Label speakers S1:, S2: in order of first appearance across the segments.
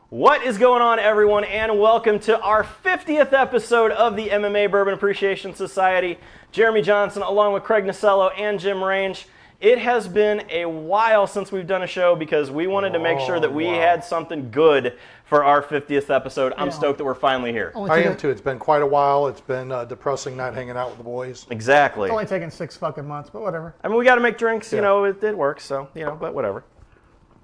S1: What is going on, everyone, and welcome to our 50th episode of the MMA Bourbon Appreciation Society. Jeremy Johnson, along with Craig Nasello and Jim Range. It has been a while since we've done a show because we wanted to make sure that we had something good for our 50th episode. I'm stoked that we're finally here.
S2: I am too. It's been quite a while. It's been depressing not hanging out with the boys.
S1: Exactly.
S3: It's only taken 6 fucking months, but whatever.
S1: I mean, we got to make drinks, you know, it works, so, you know, but whatever.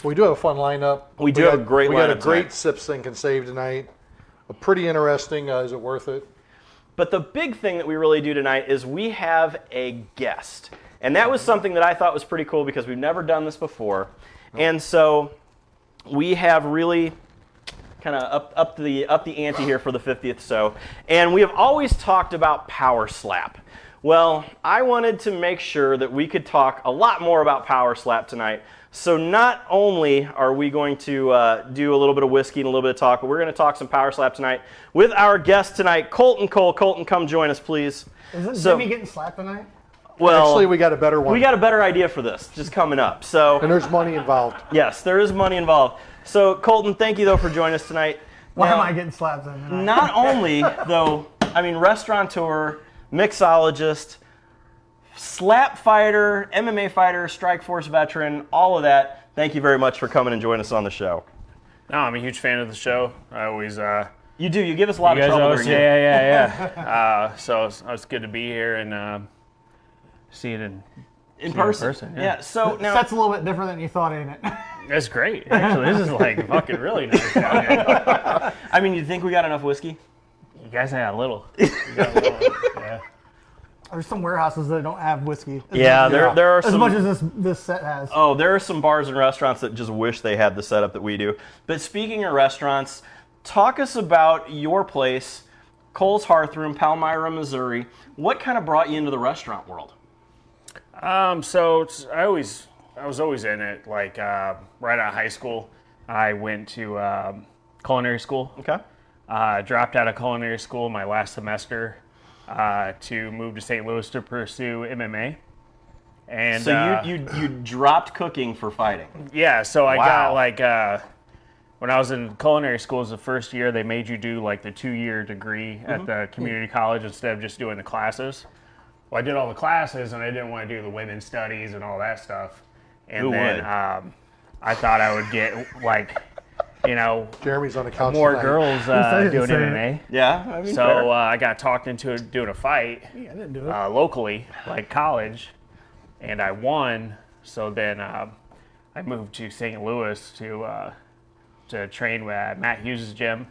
S2: We do have a fun lineup.
S1: We do have a great lineup.
S2: We got a great sip, sink, and save tonight. Pretty interesting. Is it worth it?
S1: But the big thing that we really do tonight is we have a guest. And that was something that I thought was pretty cool because we've never done this before. And so we have really kind of up the ante here for the 50th show. And we have always talked about Power Slap. Well, I wanted to make sure that we could talk a lot more about Power Slap tonight. So not only are we going to do a little bit of whiskey and a little bit of talk, but we're going to talk some Power Slap tonight with our guest tonight, Colton Cole. Colton, come join us, please.
S3: Isn't Jimmy getting slapped tonight?
S1: Well,
S2: actually, we got a better one.
S1: We got a better idea for this just coming up. So,
S2: and there's money involved.
S1: Yes, there is money involved. So, Colton, thank you, though, for joining us tonight.
S3: Why am I getting slapped then tonight?
S1: Not only, though, I mean, restaurateur, mixologist, slap fighter, MMA fighter, Strikeforce veteran, all of that. Thank you very much for coming and joining us on the show.
S4: No, I'm a huge fan of the show. I always...
S1: You do. You give us a lot of trouble.
S4: Always, yeah. So it's good to be here and see it in person.
S1: Yeah. So now
S3: that's a little bit different than you thought, ain't it?
S4: That's great. Actually, this is like fucking really nice.
S1: I mean, you think we got enough whiskey?
S4: You guys got a little. Yeah.
S3: There's some warehouses that don't have whiskey.
S1: Yeah, there are some.
S3: As much as this set has.
S1: Oh, there are some bars and restaurants that just wish they had the setup that we do. But speaking of restaurants, talk us about your place, Cole's Hearth Room, Palmyra, Missouri. What kind of brought you into the restaurant world?
S4: So I was always in it. Like right out of high school, I went to culinary school.
S1: Okay.
S4: Dropped out of culinary school my last semester to move to St. Louis to pursue MMA. And
S1: so you dropped cooking for fighting?
S4: Yeah. So I got like when I was in culinary school, it was the first year they made you do like the 2-year degree at the community college instead of just doing the classes. Well, I did all the classes, and I didn't want to do the women's studies and all that stuff. And I thought I would get, like, you know,
S2: Jeremy's on the couch
S4: more
S2: tonight.
S4: girls doing MMA.
S1: Yeah, I mean,
S4: so I got talked into doing a fight
S3: Yeah, I didn't do it.
S4: locally, like college, and I won. So then I moved to St. Louis to train at Matt Hughes' gym.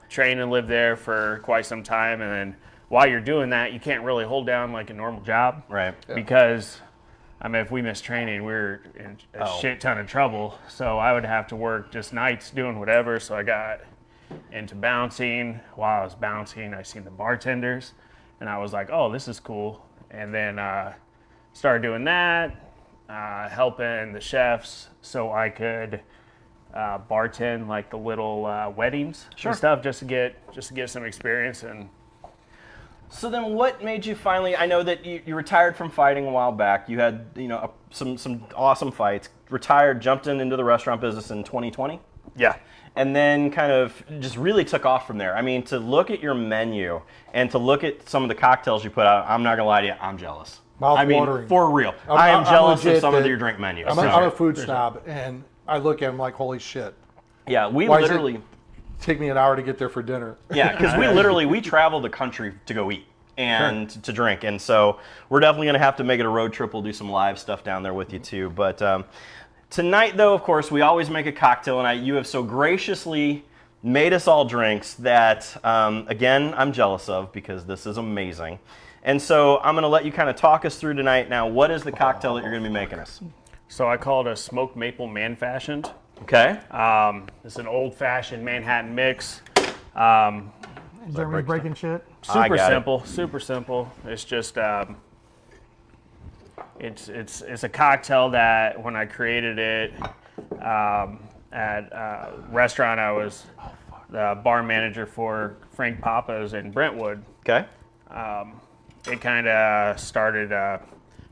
S4: Train and live there for quite some time, and then while you're doing that, you can't really hold down like a normal job.
S1: Right.
S2: Yeah.
S4: Because, I mean, if we missed training, we're in a shit ton of trouble. So I would have to work just nights doing whatever. So I got into bouncing. While I was bouncing, I seen the bartenders, and I was like, oh, this is cool. And then started doing that, helping the chefs so I could bartend like the little weddings and stuff just to get some experience. And
S1: so then what made you finally, I know that you retired from fighting a while back. You had, you know, some awesome fights, retired, jumped into the restaurant business in 2020.
S4: yeah.
S1: And then kind of just really took off from there. I mean, to look at your menu and to look at some of the cocktails you put out, I'm not going to lie to you, I'm jealous. I mean,
S2: Mouth-watering.
S1: for real. I am jealous of some of
S2: that-
S1: your drink menus.
S2: I'm a food snob, and I look at him like, holy shit.
S1: Yeah, we
S2: Why does
S1: literally...
S2: it take me an hour to get there for dinner?
S1: Yeah, because we travel the country to go eat and to drink. And so we're definitely going to have to make it a road trip. We'll do some live stuff down there with you too. But tonight, though, of course, we always make a cocktail night. You have so graciously made us all drinks that, again, I'm jealous of because this is amazing. And so I'm going to let you kind of talk us through tonight. Now, what is the cocktail that you're going to be making us?
S4: So I call it a smoked maple Manfashioned.
S1: Okay.
S4: It's an old-fashioned Manhattan mix.
S3: Jeremy's breaking shit.
S4: Super simple. It's just it's a cocktail that when I created it at a restaurant, I was the bar manager for Frank Papa's in Brentwood.
S1: Okay.
S4: It kind of started a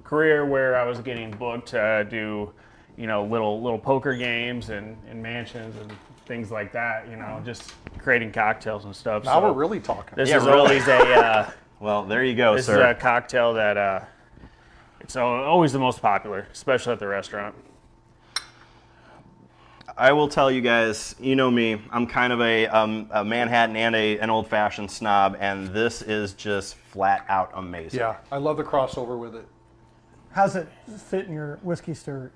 S4: career where I was getting booked to do little poker games and mansions and things like that. Just creating cocktails and stuff.
S2: Now
S4: So
S2: we're really talking.
S4: This
S1: Yeah,
S4: is
S1: really.
S4: always a
S1: Well, there you go,
S4: this
S1: sir.
S4: is a cocktail that it's always the most popular, especially at the restaurant.
S1: I will tell you guys, you know me, I'm kind of a Manhattan and an old-fashioned snob, and this is just flat out amazing.
S2: Yeah, I love the crossover with it.
S3: How's it fit in your whiskey steward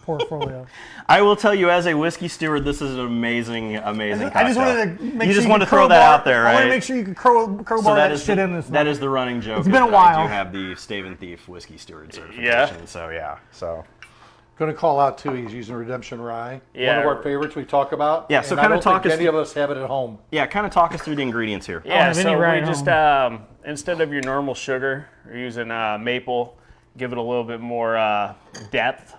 S3: portfolio?
S1: I will tell you, as a whiskey steward, this is an amazing cocktail.
S3: I just wanted to make
S1: You
S3: sure
S1: just
S3: you
S1: wanted
S3: could
S1: to throw that
S3: crowbar-
S1: out there,
S3: I want
S1: right?
S3: to make sure you could crowbar that shit in this.
S1: That is the running joke.
S3: It's been
S1: is
S3: a
S1: that
S3: while.
S1: I do have the Stave and Thief whiskey steward certification.
S4: Yeah.
S1: So yeah. So
S2: Going to call out too. He's using Redemption Rye.
S4: Yeah.
S2: One of our favorites we talk about.
S1: Yeah, so
S2: and
S1: kinda
S2: I don't
S1: talk
S2: think
S1: us
S2: any
S1: through-
S2: of us have it at home.
S1: yeah, kind of talk us through the ingredients here.
S4: Yeah,
S3: have any
S4: so
S3: rye
S4: we
S3: at
S4: just instead of your normal sugar, we're using maple. Give it a little bit more depth.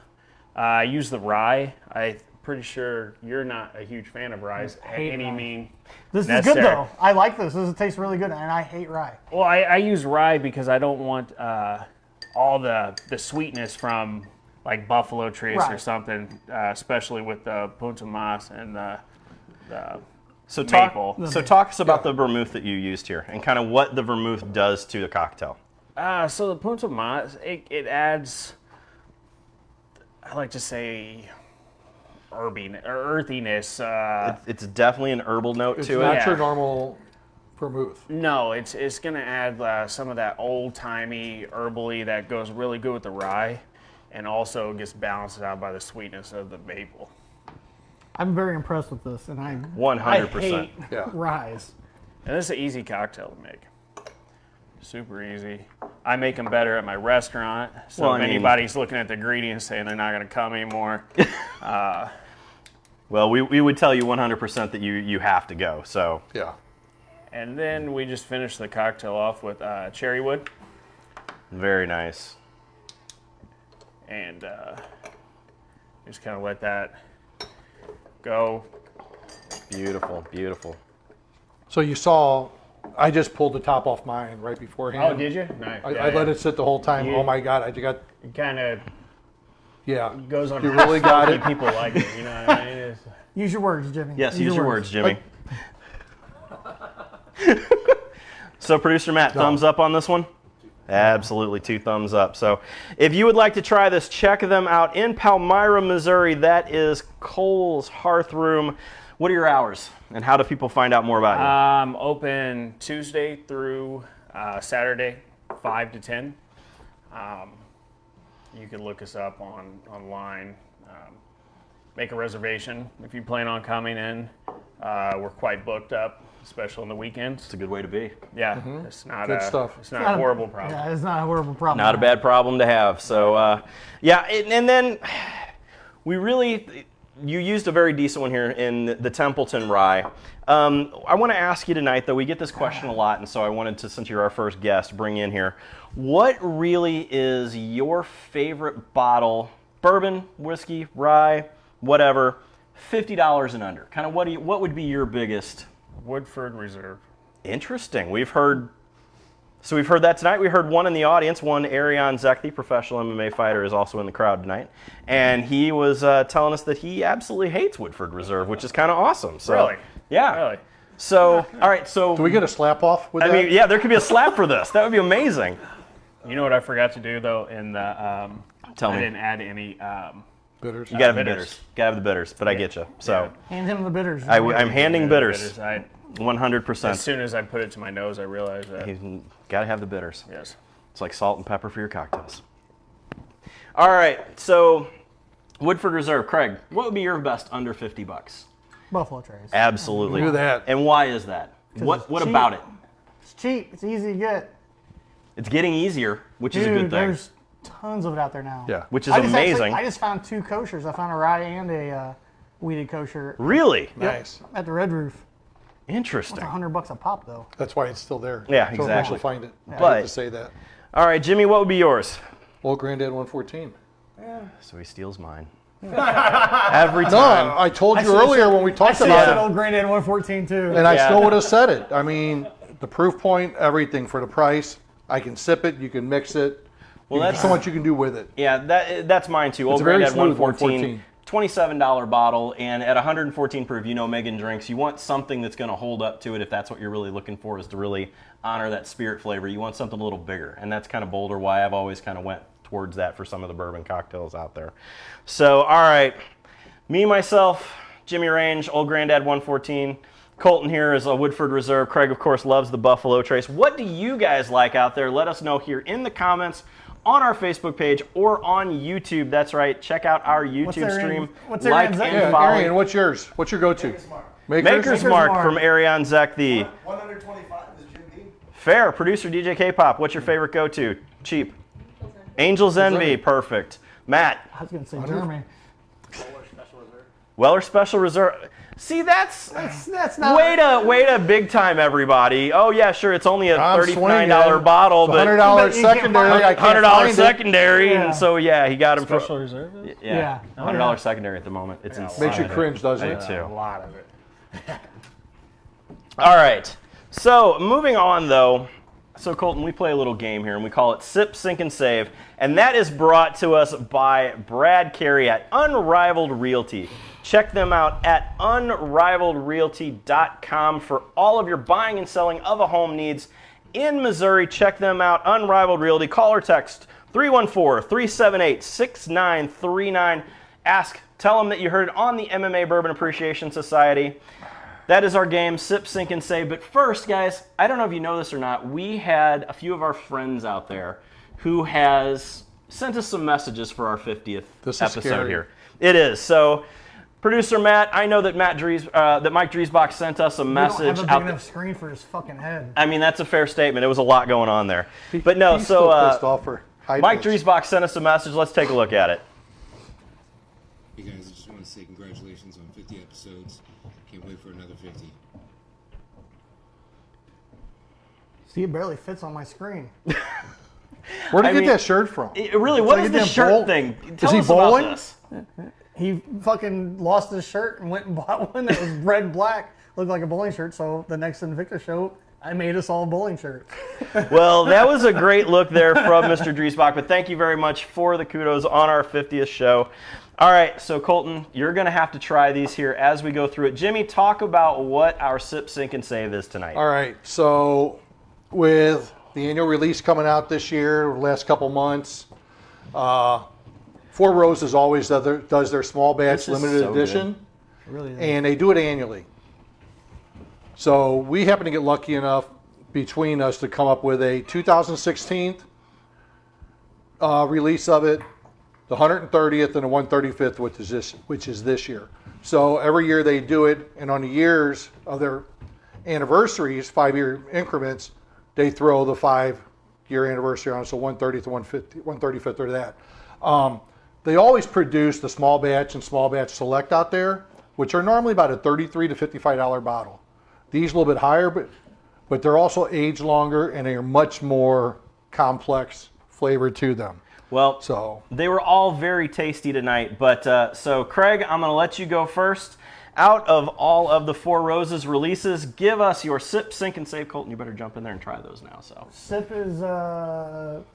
S4: Use the rye. I'm pretty sure you're not a huge fan of rye at
S3: hate
S4: any
S3: rye.
S4: mean.
S3: This is
S4: necessary.
S3: good though. I like this. This tastes really good, and I hate rye.
S4: Well, I use rye because I don't want all the sweetness from like Buffalo Trace or
S3: Right.
S4: something, especially with the Punta Mas and the
S1: So
S4: maple.
S1: talk us about the vermouth that you used here, and kind of what the vermouth does to the cocktail.
S4: So the Punta Mas, it adds, I like to say, earthiness.
S1: It's definitely an herbal note
S2: It's
S1: to
S2: not
S1: it.
S2: your normal vermouth.
S4: No, it's gonna add some of that old timey herbally that goes really good with the rye, and also gets balanced out by the sweetness of the maple.
S3: I'm very impressed with this, and I
S1: 100%.
S3: hate
S2: Yeah.
S3: ryes.
S4: And this is an easy cocktail to make. Super easy. I make them better at my restaurant. So
S1: Well,
S4: if
S1: I mean-
S4: anybody's looking at the ingredients saying they're not gonna come anymore,
S1: Well, we would tell you 100% that you have to go. So
S2: Yeah.
S4: and then we just finish the cocktail off with cherry wood
S1: very nice.
S4: and just kind of let that go.
S1: Beautiful, beautiful.
S2: So you saw, I just pulled the top off mine right beforehand.
S4: Oh, did you? Nice.
S2: I let it sit the whole time.
S4: You-
S2: Oh my God, I got,
S4: It kind of
S2: yeah.
S4: goes on.
S2: You
S4: how
S2: really got
S4: smoky
S2: it.
S4: People like it. You know what I mean? It's-
S3: Use your words, Jimmy.
S1: Yes, use your words, Jimmy.
S2: Like-
S1: So, producer Matt, thumbs up on this one? Absolutely, 2 thumbs up. So, if you would like to try this, check them out in Palmyra, Missouri. That is Cole's Hearth Room. What are your hours, and how do people find out more about you?
S4: Open Tuesday through Saturday, 5 to 10. You can look us up online. Make a reservation if you plan on coming in. We're quite booked up, especially on the weekends.
S1: It's a good way to be.
S4: Yeah, it's not
S2: Good
S4: a
S2: stuff.
S4: It's not a horrible problem.
S3: Yeah, it's not a horrible problem.
S1: Not a bad problem to have. So, yeah, and then you used a very decent one here in the Templeton Rye. I want to ask you tonight, though, we get this question a lot, and so I wanted to, since you're our first guest, bring in here. What really is your favorite bottle, bourbon, whiskey, rye, whatever, $50 and under? Kind of what would be your biggest?
S4: Woodford Reserve.
S1: Interesting. We've heard that tonight. We heard one in the audience. One, Arion Zek, the professional MMA fighter, is also in the crowd tonight. And he was telling us that he absolutely hates Woodford Reserve, which is kind of awesome. So,
S4: Really?
S1: Yeah.
S4: Really?
S1: So, all right. So,
S2: Do we get a slap off with
S1: I
S2: that?
S1: mean, yeah, there could be a slap for this. That would be amazing.
S4: You know what I forgot to do though? In the
S1: Tell
S4: I
S1: me.
S4: didn't add any.
S2: Bitters.
S1: You gotta have the
S4: bitters.
S1: bitters. Gotta have the bitters, but I get you. So,
S3: Hand him the bitters.
S1: I'm handing bitters.
S4: As
S1: 100%.
S4: soon as I put it to my nose, I realized that.
S1: You gotta have the bitters.
S4: Yes.
S1: It's like salt and pepper for your cocktails. All right, so Woodford Reserve, Craig, what would be your best under $50?
S3: Buffalo Trace.
S1: Absolutely.
S2: Look at that.
S1: And why is that? What
S3: it's cheap.
S1: about it?
S3: It's cheap. It's easy to get.
S1: It's getting easier, which is a
S3: Dude,
S1: good thing.
S3: there's tons of it out there now.
S2: Yeah.
S1: Which is
S3: I just
S1: amazing.
S3: I just found 2 koshers. I found a rye and a weeded kosher
S1: Really?
S2: Nice.
S3: at the Red Roof.
S1: Interesting.
S3: $100 a pop though.
S2: That's why it's still there.
S1: Yeah,
S2: So
S1: exactly.
S2: People find it. I
S1: But-
S2: hate to say that.
S1: All right, Jimmy, what would be yours?
S2: Old Granddad 114.
S1: So he steals mine. Every
S2: No,
S1: time.
S2: I told you
S3: should've
S2: earlier
S3: said-
S2: when we talked
S3: Should
S2: about
S3: have said
S2: it,
S3: old Granddad 114 too.
S2: and I
S1: Yeah.
S2: still would have said it. I mean, the proof point, everything for the price. I can sip it. You can mix it.
S1: Well,
S2: There's
S1: that's
S2: so much you can do with it.
S1: Yeah, that's mine too. Old
S2: a very
S1: Granddad
S2: smooth
S1: 114, $27 bottle, and at 114 proof, you know Megan drinks. You want something that's going to hold up to it if that's what you're really looking for, is to really honor that spirit flavor. You want something a little bigger, and that's kind of bolder, why I've always kind of went towards that for some of the bourbon cocktails out there. So, all right, me, myself, Jimmy Range, Old Granddad 114. Colton here is a Woodford Reserve. Craig, of course, loves the Buffalo Trace. What do you guys like out there? Let us know here in the comments on our Facebook page or on YouTube. That's right. Check out our YouTube stream.
S3: What's
S1: like
S3: Arian's
S1: and
S2: Yeah,
S1: follow.
S2: Arian, what's yours? What's your go-to?
S1: Maker's Mark from Arion Zek the
S5: 125 is Jim Dean.
S1: Fair. Producer DJ K-Pop. What's your favorite go-to? Cheap. Angel's Envy. Perfect. Matt.
S3: I was going to say Jeremy.
S1: Weller Special Reserve. See, that's
S3: not.
S1: way to big time, everybody. Oh yeah, sure. It's only a
S2: I'm
S1: $39
S2: swinging.
S1: ball,
S2: It's
S1: but
S2: $100
S3: But you can't
S2: secondary.
S3: find-
S2: I can't
S1: $100
S2: find it.
S1: secondary,
S3: Yeah.
S1: and so yeah, he got him
S4: Special
S1: for
S4: reserve?
S1: yeah,
S3: Yeah.
S1: $100 secondary at the moment. It's insane.
S2: Makes you cringe, doesn't
S1: I
S2: it?
S1: do too.
S4: A lot of it.
S1: All right. So moving on, though. So Colton, we play a little game here, and we call it Sip, Sink, and Save, and that is brought to us by Brad Carey at Unrivaled Realty. Check them out at unrivaledrealty.com for all of your buying and selling of a home needs in Missouri. Check them out, Unrivaled Realty. Call or text 314-378-6939. Tell them that you heard it on the MMA Bourbon Appreciation Society. That is our game, Sip, Sink, and Save. But first, guys, I don't know if you know this or not, we had a few of our friends out there who has sent us some messages for our 50th
S2: This is
S1: episode
S2: scary.
S1: here. It is. So, producer Matt, I know that Mike Driesbach sent us a
S3: We don't
S1: message
S3: have a big
S1: out
S3: enough screen for his fucking head.
S1: I mean, that's a fair statement. It was a lot going on there. But no,
S2: He's still pissed
S1: so
S2: off for hiding
S1: Mike
S2: this.
S1: Driesbach sent us a message. Let's take a look at it.
S6: Hey guys, I just want to say congratulations on 50 episodes. Can't wait for another 50.
S3: See, it barely fits on my screen.
S2: Where'd he
S1: I
S2: get
S1: mean,
S2: that shirt from?
S1: Really, what
S2: like
S1: is
S2: a
S1: this
S2: damn
S1: shirt
S2: bowl-
S1: thing?
S2: Is
S1: Tell
S2: he
S1: us
S2: bowling?
S1: about this.
S3: He fucking lost his shirt and went and bought one that was red and black. Looked like a bowling shirt, so the next Invicta show, I made us all bowling shirts.
S1: Well, that was a great look there from Mr. Driesbach, but thank you very much for the kudos on our 50th show. All right, so Colton, you're going to have to try these here as we go through it. Jimmy, talk about what our Sip, Sink, and Save is tonight.
S2: All right, so with the annual release coming out this year, the last couple months, Four Roses always does their small batch
S1: This is
S2: limited
S1: so
S2: edition,
S3: It really is.
S2: and they do it annually. So we happen to get lucky enough between us to come up with a 2016 release of it, the 130th and the 135th, which is this year. So every year they do it, and on the years of their anniversaries, 5-year increments, they throw the 5-year anniversary on. So 130th, 135th, or that. They always produce the small batch and small batch select out there, which are normally about a $33 to $55 bottle. These a little bit higher, but they're also aged longer and they are much more complex flavor to them.
S1: Well,
S2: So
S1: they were all very tasty tonight, but so Craig, I'm going to let you go first. Out of all of the Four Roses releases, give us your Sip, Sink, and Save. Colton, you better jump in there and try those now. So
S3: Sip is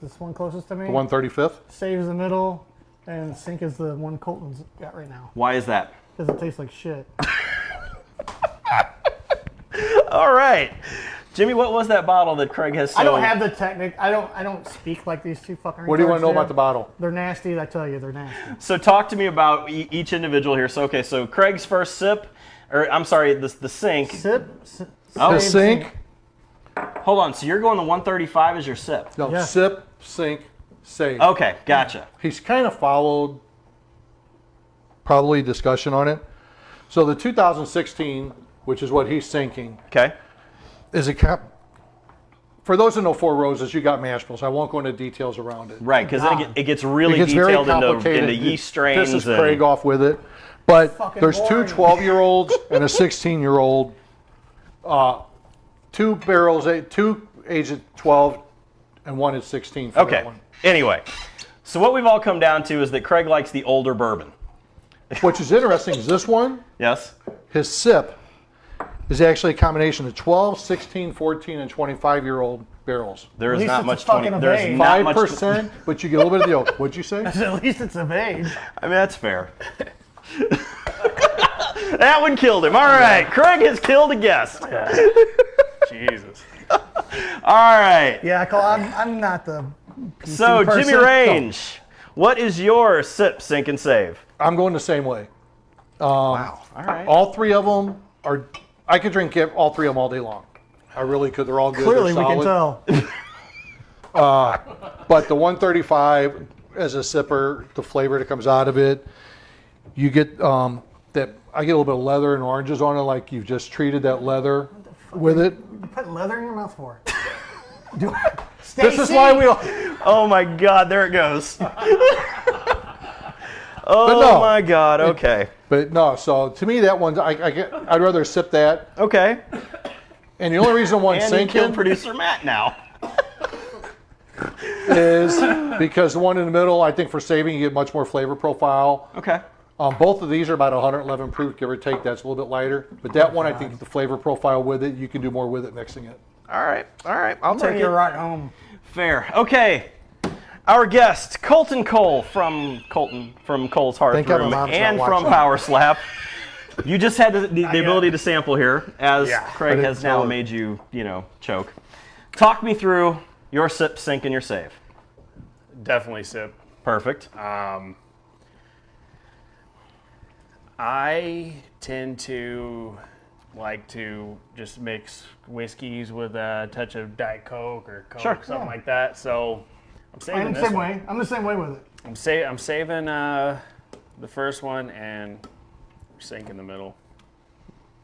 S3: this one closest to me.
S2: the 135th.
S3: Save is the middle, and Sink is the one Colton's got right now.
S1: why is that?
S3: Because it tastes like shit.
S1: All right. Jimmy, what was that bottle that Craig has?
S3: I don't have the technique. I don't speak like these two fucking.
S2: What do you want to know
S3: retards do.
S2: about the bottle?
S3: They're nasty. I tell you, they're nasty.
S1: So talk to me about each individual here. So okay, so Craig's first sip, or I'm sorry, the sink.
S3: Sip.
S2: The
S3: Save,
S2: sink.
S1: Hold on. So you're going to 135 as your sip.
S2: No,
S3: Yes.
S2: sip, sink, save.
S1: Okay, gotcha.
S2: He's kind of followed probably discussion on it. So the 2016, which is what he's sinking,
S1: Okay.
S2: is a cap. For those who know Four Roses, you got mash bills. I won't go into details around it.
S1: Right, because then it gets really
S2: It gets very
S1: detailed
S2: complicated.
S1: into yeast strains.
S2: This is
S1: and-
S2: Craig off with it. But
S3: Fucking
S2: there's two
S3: boring.
S2: 12-year-olds and a 16-year-old. Two barrels, two aged at 12 and one at 16 for
S1: Okay.
S2: that one.
S1: Anyway, so what we've all come down to is that Craig likes the older bourbon.
S2: Which is interesting is this one,
S1: Yes.
S2: his sip is actually a combination of 12, 16, 14, and 25-year-old barrels.
S1: There is
S3: least
S1: not
S3: it's
S1: much
S3: a fucking
S1: 20. There's
S3: evade.
S1: not much.
S2: 5%, but you get a little bit of the oak. What'd you say?
S3: At least it's of age.
S1: I mean, that's fair. That one killed him. All right, Craig has killed a guest.
S4: Jesus.
S1: All right.
S3: Yeah, I'm not the PC
S1: So,
S3: person.
S1: Jimmy Range, what is your sip, sink, and save?
S2: I'm going the same way.
S1: Wow. All right.
S2: All three of them are. I could drink all three of them all day long. I really could. They're all good.
S3: Clearly,
S2: They're
S3: we can
S2: solid.
S3: tell.
S2: But the 135 as a sipper, the flavor that comes out of it, you get that. I get a little bit of leather and oranges on it, like you've just treated that leather with it.
S3: You put leather in your mouth for. Do
S2: This is why we.
S1: Oh my God, there it goes. Oh
S2: no.
S1: my God. Okay.
S2: But no, so to me that one's I'd rather sip that.
S1: Okay.
S2: And the only reason one's
S1: And you
S2: sinking
S1: killed producer Matt now.
S2: is because the one in the middle, I think for saving, you get much more flavor profile.
S1: Okay.
S2: Both of these are about 111 proof, give or take. That's a little bit lighter. But that one, I think the flavor profile with it, you can do more with it mixing it.
S1: All right. All right. I'll
S3: Take
S1: take
S3: you
S1: it.
S3: right home.
S1: Fair. Okay. Our guest, Colton Cole from Cole's Hearth
S2: Thank God my
S1: Room
S2: mom's not
S1: and from
S2: watching.
S1: Power Slap. You just had the ability to sample here, as
S4: Yeah,
S1: Craig
S2: I
S1: has
S2: didn't
S1: now
S2: tell her.
S1: made you, choke. Talk me through your sip, sink, and your save.
S4: Definitely sip.
S1: Perfect.
S4: I tend to like to just mix whiskeys with a touch of Diet Coke or Coke,
S1: Sure.
S4: something like that. So I'm saving
S3: I'm the
S4: this
S3: same
S4: one.
S3: way. I'm the same way with it.
S4: I'm saving the first one and sink in the middle.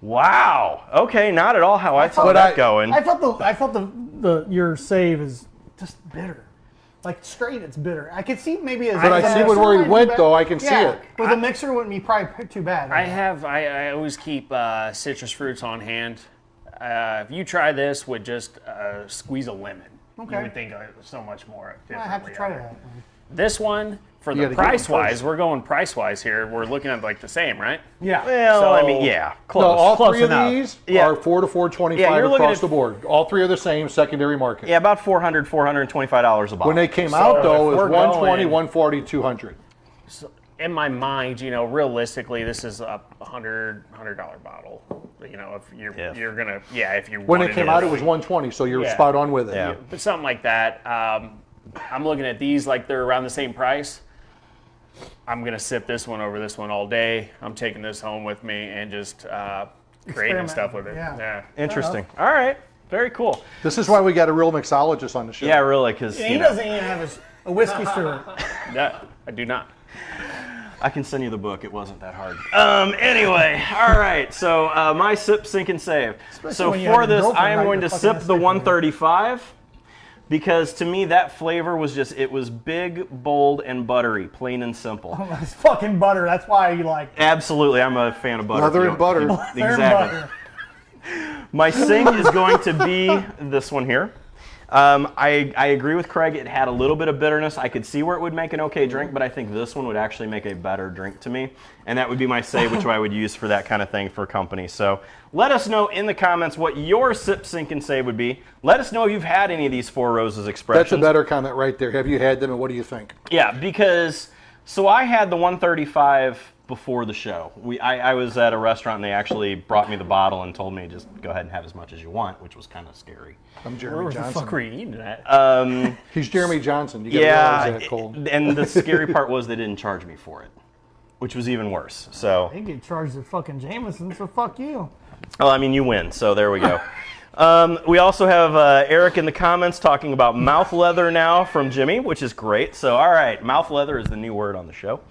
S1: Wow. Okay, not at all how I saw
S2: But
S1: that
S2: I-
S1: going.
S3: I felt the your save is just bitter. Like straight, it's bitter. I could see maybe as.
S2: But I
S3: as a
S2: see
S3: mixer
S2: where he
S3: might be
S2: went,
S3: bad.
S2: though. I can see
S3: Yeah,
S2: it.
S3: with a mixer, it wouldn't be probably too bad.
S4: I always keep citrus fruits on hand. If you try this with just a squeeze of lemon,
S3: Okay.
S4: you would think so much more
S3: I
S4: differently.
S3: have to try
S4: of it.
S3: that.
S4: This one, for
S2: You
S4: the
S2: gotta get one
S4: price-wise,
S2: first.
S4: we're going price-wise here. We're looking at like the same, right?
S3: Yeah.
S1: Well,
S4: So-
S1: I mean, yeah, close.
S2: No, all
S1: close
S2: three
S1: enough.
S2: of these
S1: Yeah.
S2: are 4 to 425
S1: Yeah, you're looking
S2: across
S1: at-
S2: the board. All three are the same secondary market.
S1: Yeah, about $425 a bottle.
S2: When they came
S4: So
S2: out, though,
S4: if
S2: it was
S4: we're
S2: 120,
S4: going-
S2: 140, 200.
S4: In my mind, realistically, this is a $100 bottle. If you're gonna, if you
S2: When it
S4: wanted
S2: came out, it was 120, so you're
S4: Yeah.
S2: spot on with it.
S1: Yeah.
S4: but something like that. I'm looking at these like they're around the same price. I'm gonna sip this one over this one all day. I'm taking this home with me and just creating
S3: Experiment.
S4: stuff with it.
S3: Yeah.
S1: Interesting. All right. Very cool.
S2: This is why we got a real mixologist on the show.
S1: Yeah, really, because
S3: He doesn't even have a whiskey steward.
S4: Yeah, I do not.
S1: I can send you the book. It wasn't that hard. Anyway, all right. So my sip, sink, and save. So
S3: when you
S1: for
S3: have a
S1: this,
S3: girlfriend,
S1: I am
S3: right,
S1: going
S3: you're
S1: to
S3: fucking
S1: sip
S3: a
S1: the
S3: stick
S1: 135 because to me that flavor was it was big, bold, and buttery, plain and simple.
S3: It's fucking butter. That's why you like
S1: Absolutely, I'm a fan of butter.
S2: Leather and butter.
S1: Exactly.
S3: butter.
S1: My sink is going to be this one here. I agree with Craig. It had a little bit of bitterness. I could see where it would make an okay drink, but I think this one would actually make a better drink to me. And that would be my save, which I would use for that kind of thing for company. So let us know in the comments what your sip, sink, and save would be. Let us know if you've had any of these Four Roses expressions.
S2: That's a better comment right there. Have you had them, and what do you think?
S1: Yeah, because so I had the 135 before the show. I was at a restaurant and they actually brought me the bottle and told me just go ahead and have as much as you want, which was kind of scary.
S2: I'm
S4: Where
S2: Jeremy
S4: the fuck
S2: Johnson.
S4: were you eating that?
S2: He's Jeremy Johnson. You got to
S1: Yeah,
S2: realize that, Cole.
S1: and the scary part was they didn't charge me for it, which was even worse. So,
S3: They get charged at fucking Jameson, so fuck you.
S1: well, I mean, you win. So there we go. We also have Eric in the comments talking about mouth leather now from Jimmy, which is great. So, all right, mouth leather is the new word on the show.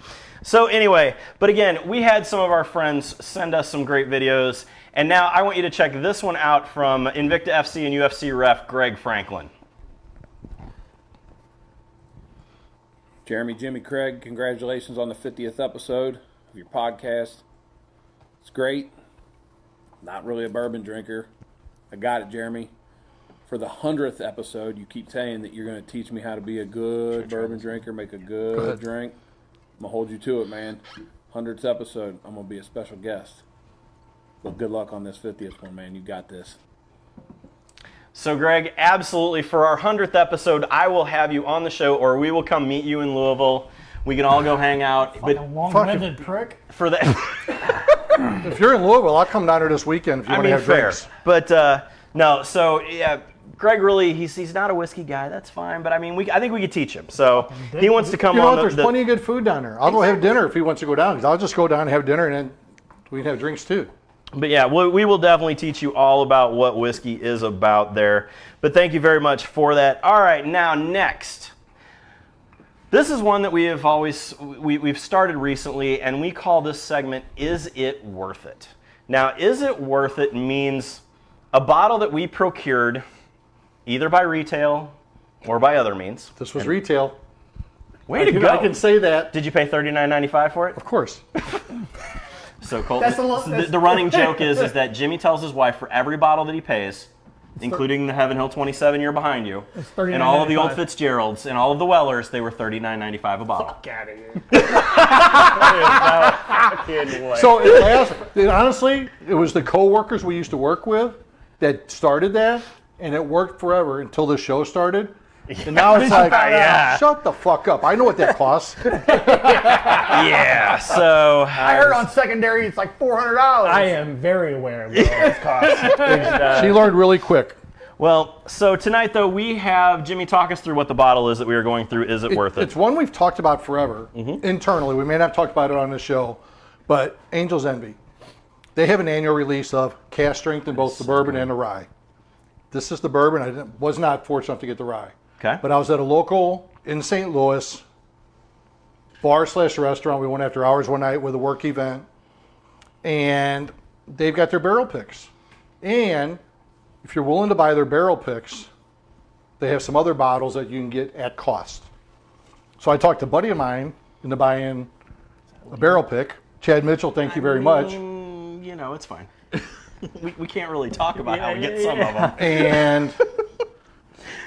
S1: So anyway, but again, we had some of our friends send us some great videos, and now I want you to check this one out from Invicta FC and UFC ref Greg Franklin.
S7: Jeremy, Jimmy, Craig, congratulations on the 50th episode of your podcast. It's great. Not really a bourbon drinker. I got it, Jeremy. For the 100th episode, you keep saying that you're going to teach me how to be a good bourbon drinker, make a good drink. I'm going to hold you to it, man. 100th episode, I'm going to be a special guest. But good luck on this 50th one, man. You got this.
S1: So, Greg, absolutely, for our 100th episode, I will have you on the show, or we will come meet you in Louisville. We can all go hang out.
S3: Like a long-winded prick.
S1: For that,
S2: If you're in Louisville, I'll come down here this weekend if you want to have
S1: fair.
S2: drinks.
S1: But no, so yeah, Greg really, he's not a whiskey guy. That's fine. But I mean, I think we could teach him. So he wants to come
S2: You know
S1: on.
S2: what? There's plenty of good food down there. I'll go have dinner if he wants to go down, because I'll just go down and have dinner, and then we can have drinks too.
S1: But yeah, we will definitely teach you all about what whiskey is about there. But thank you very much for that. All right, now next. This is one that we have we've started recently, and we call this segment, Is It Worth It? Now, Is It Worth It means a bottle that we procured either by retail or by other means.
S2: This was retail.
S1: Way to go.
S2: I can say that.
S1: Did you pay $39.95 for it?
S2: Of course.
S1: So Colton, the running joke is that Jimmy tells his wife for every bottle that he pays, including the Heaven Hill 27 year behind you, and all of the old Fitzgeralds and all of the Wellers, they were $39.95 a bottle.
S4: Fuck out of here.
S2: So honestly, it was the co-workers we used to work with that started that, and it worked forever until the show started. And now it's like, shut the fuck up. I know what that costs.
S1: Yeah, so
S3: I heard on secondary it's like $400.
S4: I am very aware of what all this costs.
S2: She learned really quick.
S1: well, so tonight though we have Jimmy talk us through what the bottle is that we are going through. Is it worth it?
S2: It's one we've talked about forever internally. We may not have talked about it on the show, but Angel's Envy. They have an annual release of cask strength in both the bourbon and the rye. This is the bourbon. I was not fortunate enough to get the rye.
S1: Okay.
S2: But I was at a local in St. Louis bar/restaurant. We went after hours one night with a work event, and they've got their barrel picks. And if you're willing to buy their barrel picks, they have some other bottles that you can get at cost. So I talked to a buddy of mine into buying a barrel pick. Chad Mitchell, thank you very much.
S1: You know, it's fine. we can't really talk about how we get some of them.
S2: And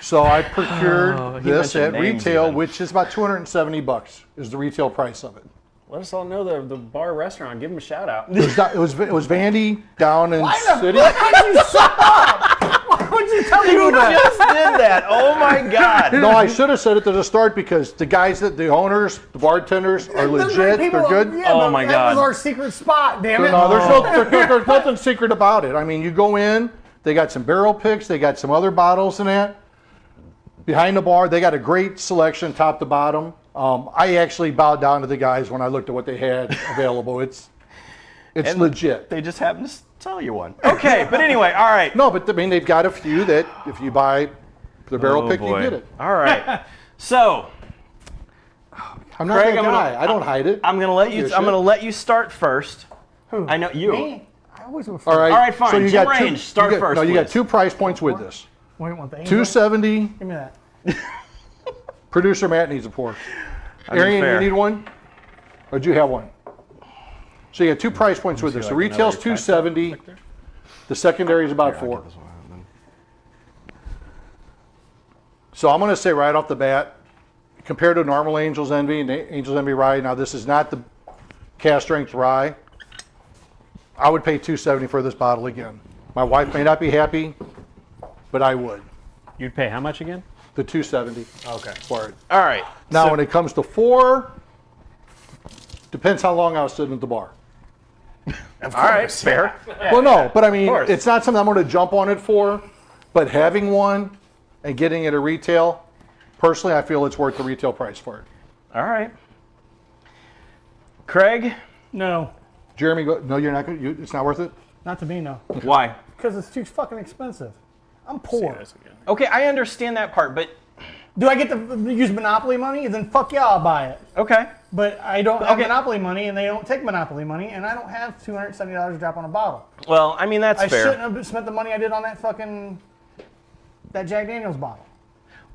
S2: so I procured this
S1: mentioned
S2: at
S1: names
S2: retail,
S1: even.
S2: which is about $270 is the retail price of it.
S4: Let us all know the bar restaurant. Give them a shout out.
S2: It was Vandy down in City.
S3: Why would you tell me
S1: You
S3: that?
S1: just did that. Oh my God.
S2: No, I should have said it to the start because the guys, the owners, the bartenders are legit. They're good.
S3: Yeah,
S1: Oh
S3: but
S1: my
S3: that
S1: God.
S3: was our secret spot, damn it.
S2: No, there's nothing secret about it. I mean, you go in, they got some barrel picks, they got some other bottles in that. Behind the bar, they got a great selection, top to bottom. I actually bowed down to the guys when I looked at what they had available. It's legit.
S1: They just happened to tell you one. Okay, but anyway, all right.
S2: No, but I mean, they've got a few that if you buy the barrel pick,
S1: boy.
S2: you get it.
S1: All right. So
S2: I'm not
S1: Craig,
S2: that
S1: I'm
S2: guy.
S1: gonna-
S2: I don't hide it.
S1: I'm gonna let you.
S2: Give a
S1: I'm
S2: shit.
S1: gonna let you start first.
S3: Who?
S1: I know you.
S3: Me? I always go first.
S2: All right.
S1: All right, fine.
S2: So you
S1: Jim
S2: got
S1: Range, start
S2: you got-
S1: first,
S2: No, you got
S1: please.
S2: 2 price points with this.
S3: Wait, what the angel?
S2: 270.
S3: Give me that.
S2: Producer Matt needs a pour.
S1: I mean,
S2: Arian,
S1: fair.
S2: you need one? Or do you have one? So you got 2 price points with this. The retail's 270. The secondary is about 4. So I'm going to say right off the bat, compared to normal Angel's Envy and Angel's Envy Rye, now this is not the cask strength rye. I would pay $270 for this bottle again. My wife may not be happy, but I would.
S4: You'd pay how much again?
S2: The $270
S4: Okay.
S2: for it.
S1: All right.
S2: Now,
S1: So-
S2: when it comes to 4, depends how long I was sitting at the bar.
S1: all right, fair.
S2: Well, no, but I mean,
S1: course.
S2: it's not something I'm going to jump on it for, but having one and getting it at retail, personally, I feel it's worth the retail price for it.
S1: All right. Craig,
S3: No,
S2: Jeremy, no, you're not going to, it's not worth it?
S3: not to me, no.
S1: why?
S3: Because it's too fucking expensive. I'm poor.
S1: Okay, I understand that part, but
S3: Do I get to use Monopoly money? Then fuck yeah, I'll buy it.
S1: okay.
S3: But I don't have
S1: Okay.
S3: Monopoly money, and they don't take Monopoly money, and I don't have $270 to drop on a bottle.
S1: Well, I mean that's
S3: I
S1: fair,
S3: shouldn't have spent the money I did on that Jack Daniels bottle.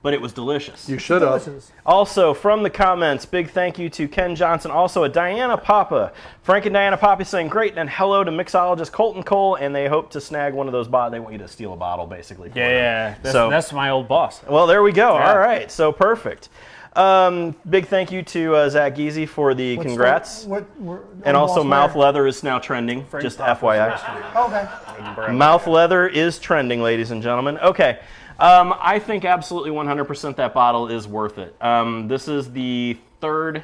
S1: but it was delicious.
S2: You should have.
S3: Delicious.
S1: Also, from the comments, big thank you to Ken Johnson. Also, a Diana Papa. Frank and Diana Papa saying great, and hello to mixologist Colton Cole, and they hope to snag one of those bottles. They want you to steal a bottle, basically. For them.
S4: Yeah,
S1: So-
S4: that's my old boss.
S1: Well, there we go.
S4: Yeah.
S1: All right, so perfect. Big thank you to Zach Geezy for the congrats. And also, mouth leather is now trending, just FYI.
S3: Okay.
S1: Mouth leather is trending, ladies and gentlemen. Okay. I think absolutely 100% that bottle is worth it. This is the third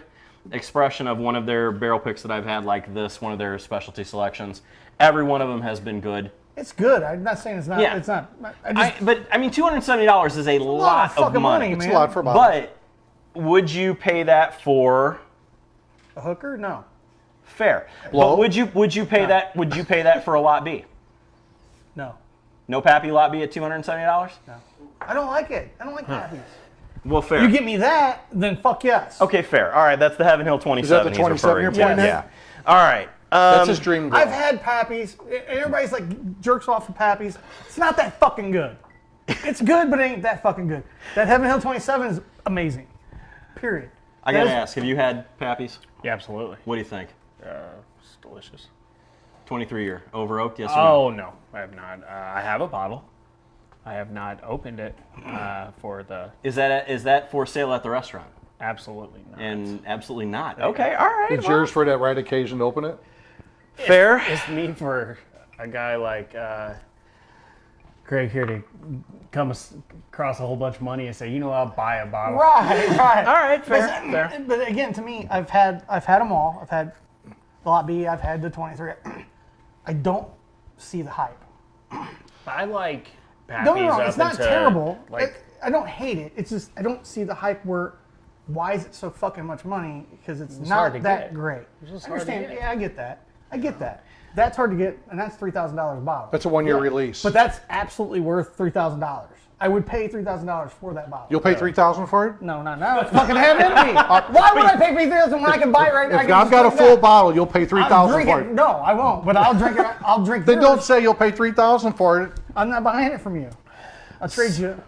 S1: expression of one of their barrel picks that I've had like this, one of their specialty selections. Every one of them has been good.
S3: It's good. I'm not saying it's not.
S1: Yeah.
S3: It's not.
S1: But I mean, $270 is a lot of money.
S3: Man.
S2: It's a lot for a bottle.
S1: But would you pay that for
S3: a hooker? No.
S1: Fair.
S2: Blow?
S1: But would you pay that? Would you pay that for a lot B?
S3: No.
S1: No Pappy lot B at $270?
S3: No. I don't like it. I don't like Pappies.
S1: Well, fair.
S3: You get me that, then fuck yes.
S1: Okay, fair. All right, that's the Heaven Hill 27.
S2: Is that the 27 you're pointing at?
S1: Yeah. All right.
S2: That's his dream girl.
S3: I've had Pappies, and everybody's like jerks off for Pappies. It's not that fucking good. It's good, but it ain't that fucking good. That Heaven Hill 27 is amazing. Period.
S1: I gotta ask, have you had Pappies?
S4: Yeah, absolutely.
S1: What do you think?
S4: It's delicious.
S1: 23-year over oaked, yes or no?
S4: Oh, no, I have not. I have a bottle. I have not opened it for the...
S1: Is that for sale at the restaurant?
S4: Absolutely not.
S1: And absolutely not. Okay, all right.
S2: It's yours for that right occasion to open it?
S1: Fair.
S4: It's me for a guy like Greg here to come across a whole bunch of money and say, you know, I'll buy a bottle.
S3: Right.
S1: All right, fair.
S3: But again, to me, I've had them all. I've had the Lot B. I've had the 23. I don't see the hype.
S4: I like Pappy's
S3: Don't get me wrong,
S4: up
S3: it's not
S4: into,
S3: terrible.
S4: Like,
S3: I don't hate it. It's just I don't see the hype where. Why is it so fucking much money? Because it's
S4: hard
S3: not
S4: to
S3: that
S4: get.
S3: great.
S4: It's just
S3: I
S4: hard to
S3: understand.
S4: get.
S3: Yeah, I get that. That's hard to get, and that's $3,000 a bottle.
S2: That's a one-year release.
S3: But that's absolutely worth $3,000. I would pay $3,000 for that bottle.
S2: You'll pay $3,000 for it?
S3: No, not now. It's fucking heavy. Why would I pay $3,000 when I can buy it right now?
S2: If I've got a full bottle, you'll pay $3,000 for it.
S3: No, I won't. But I'll drink it. I'll drink.
S2: Then
S3: yours.
S2: don't say you'll pay $3,000 for it.
S3: I'm not buying it from you. I'll trade you.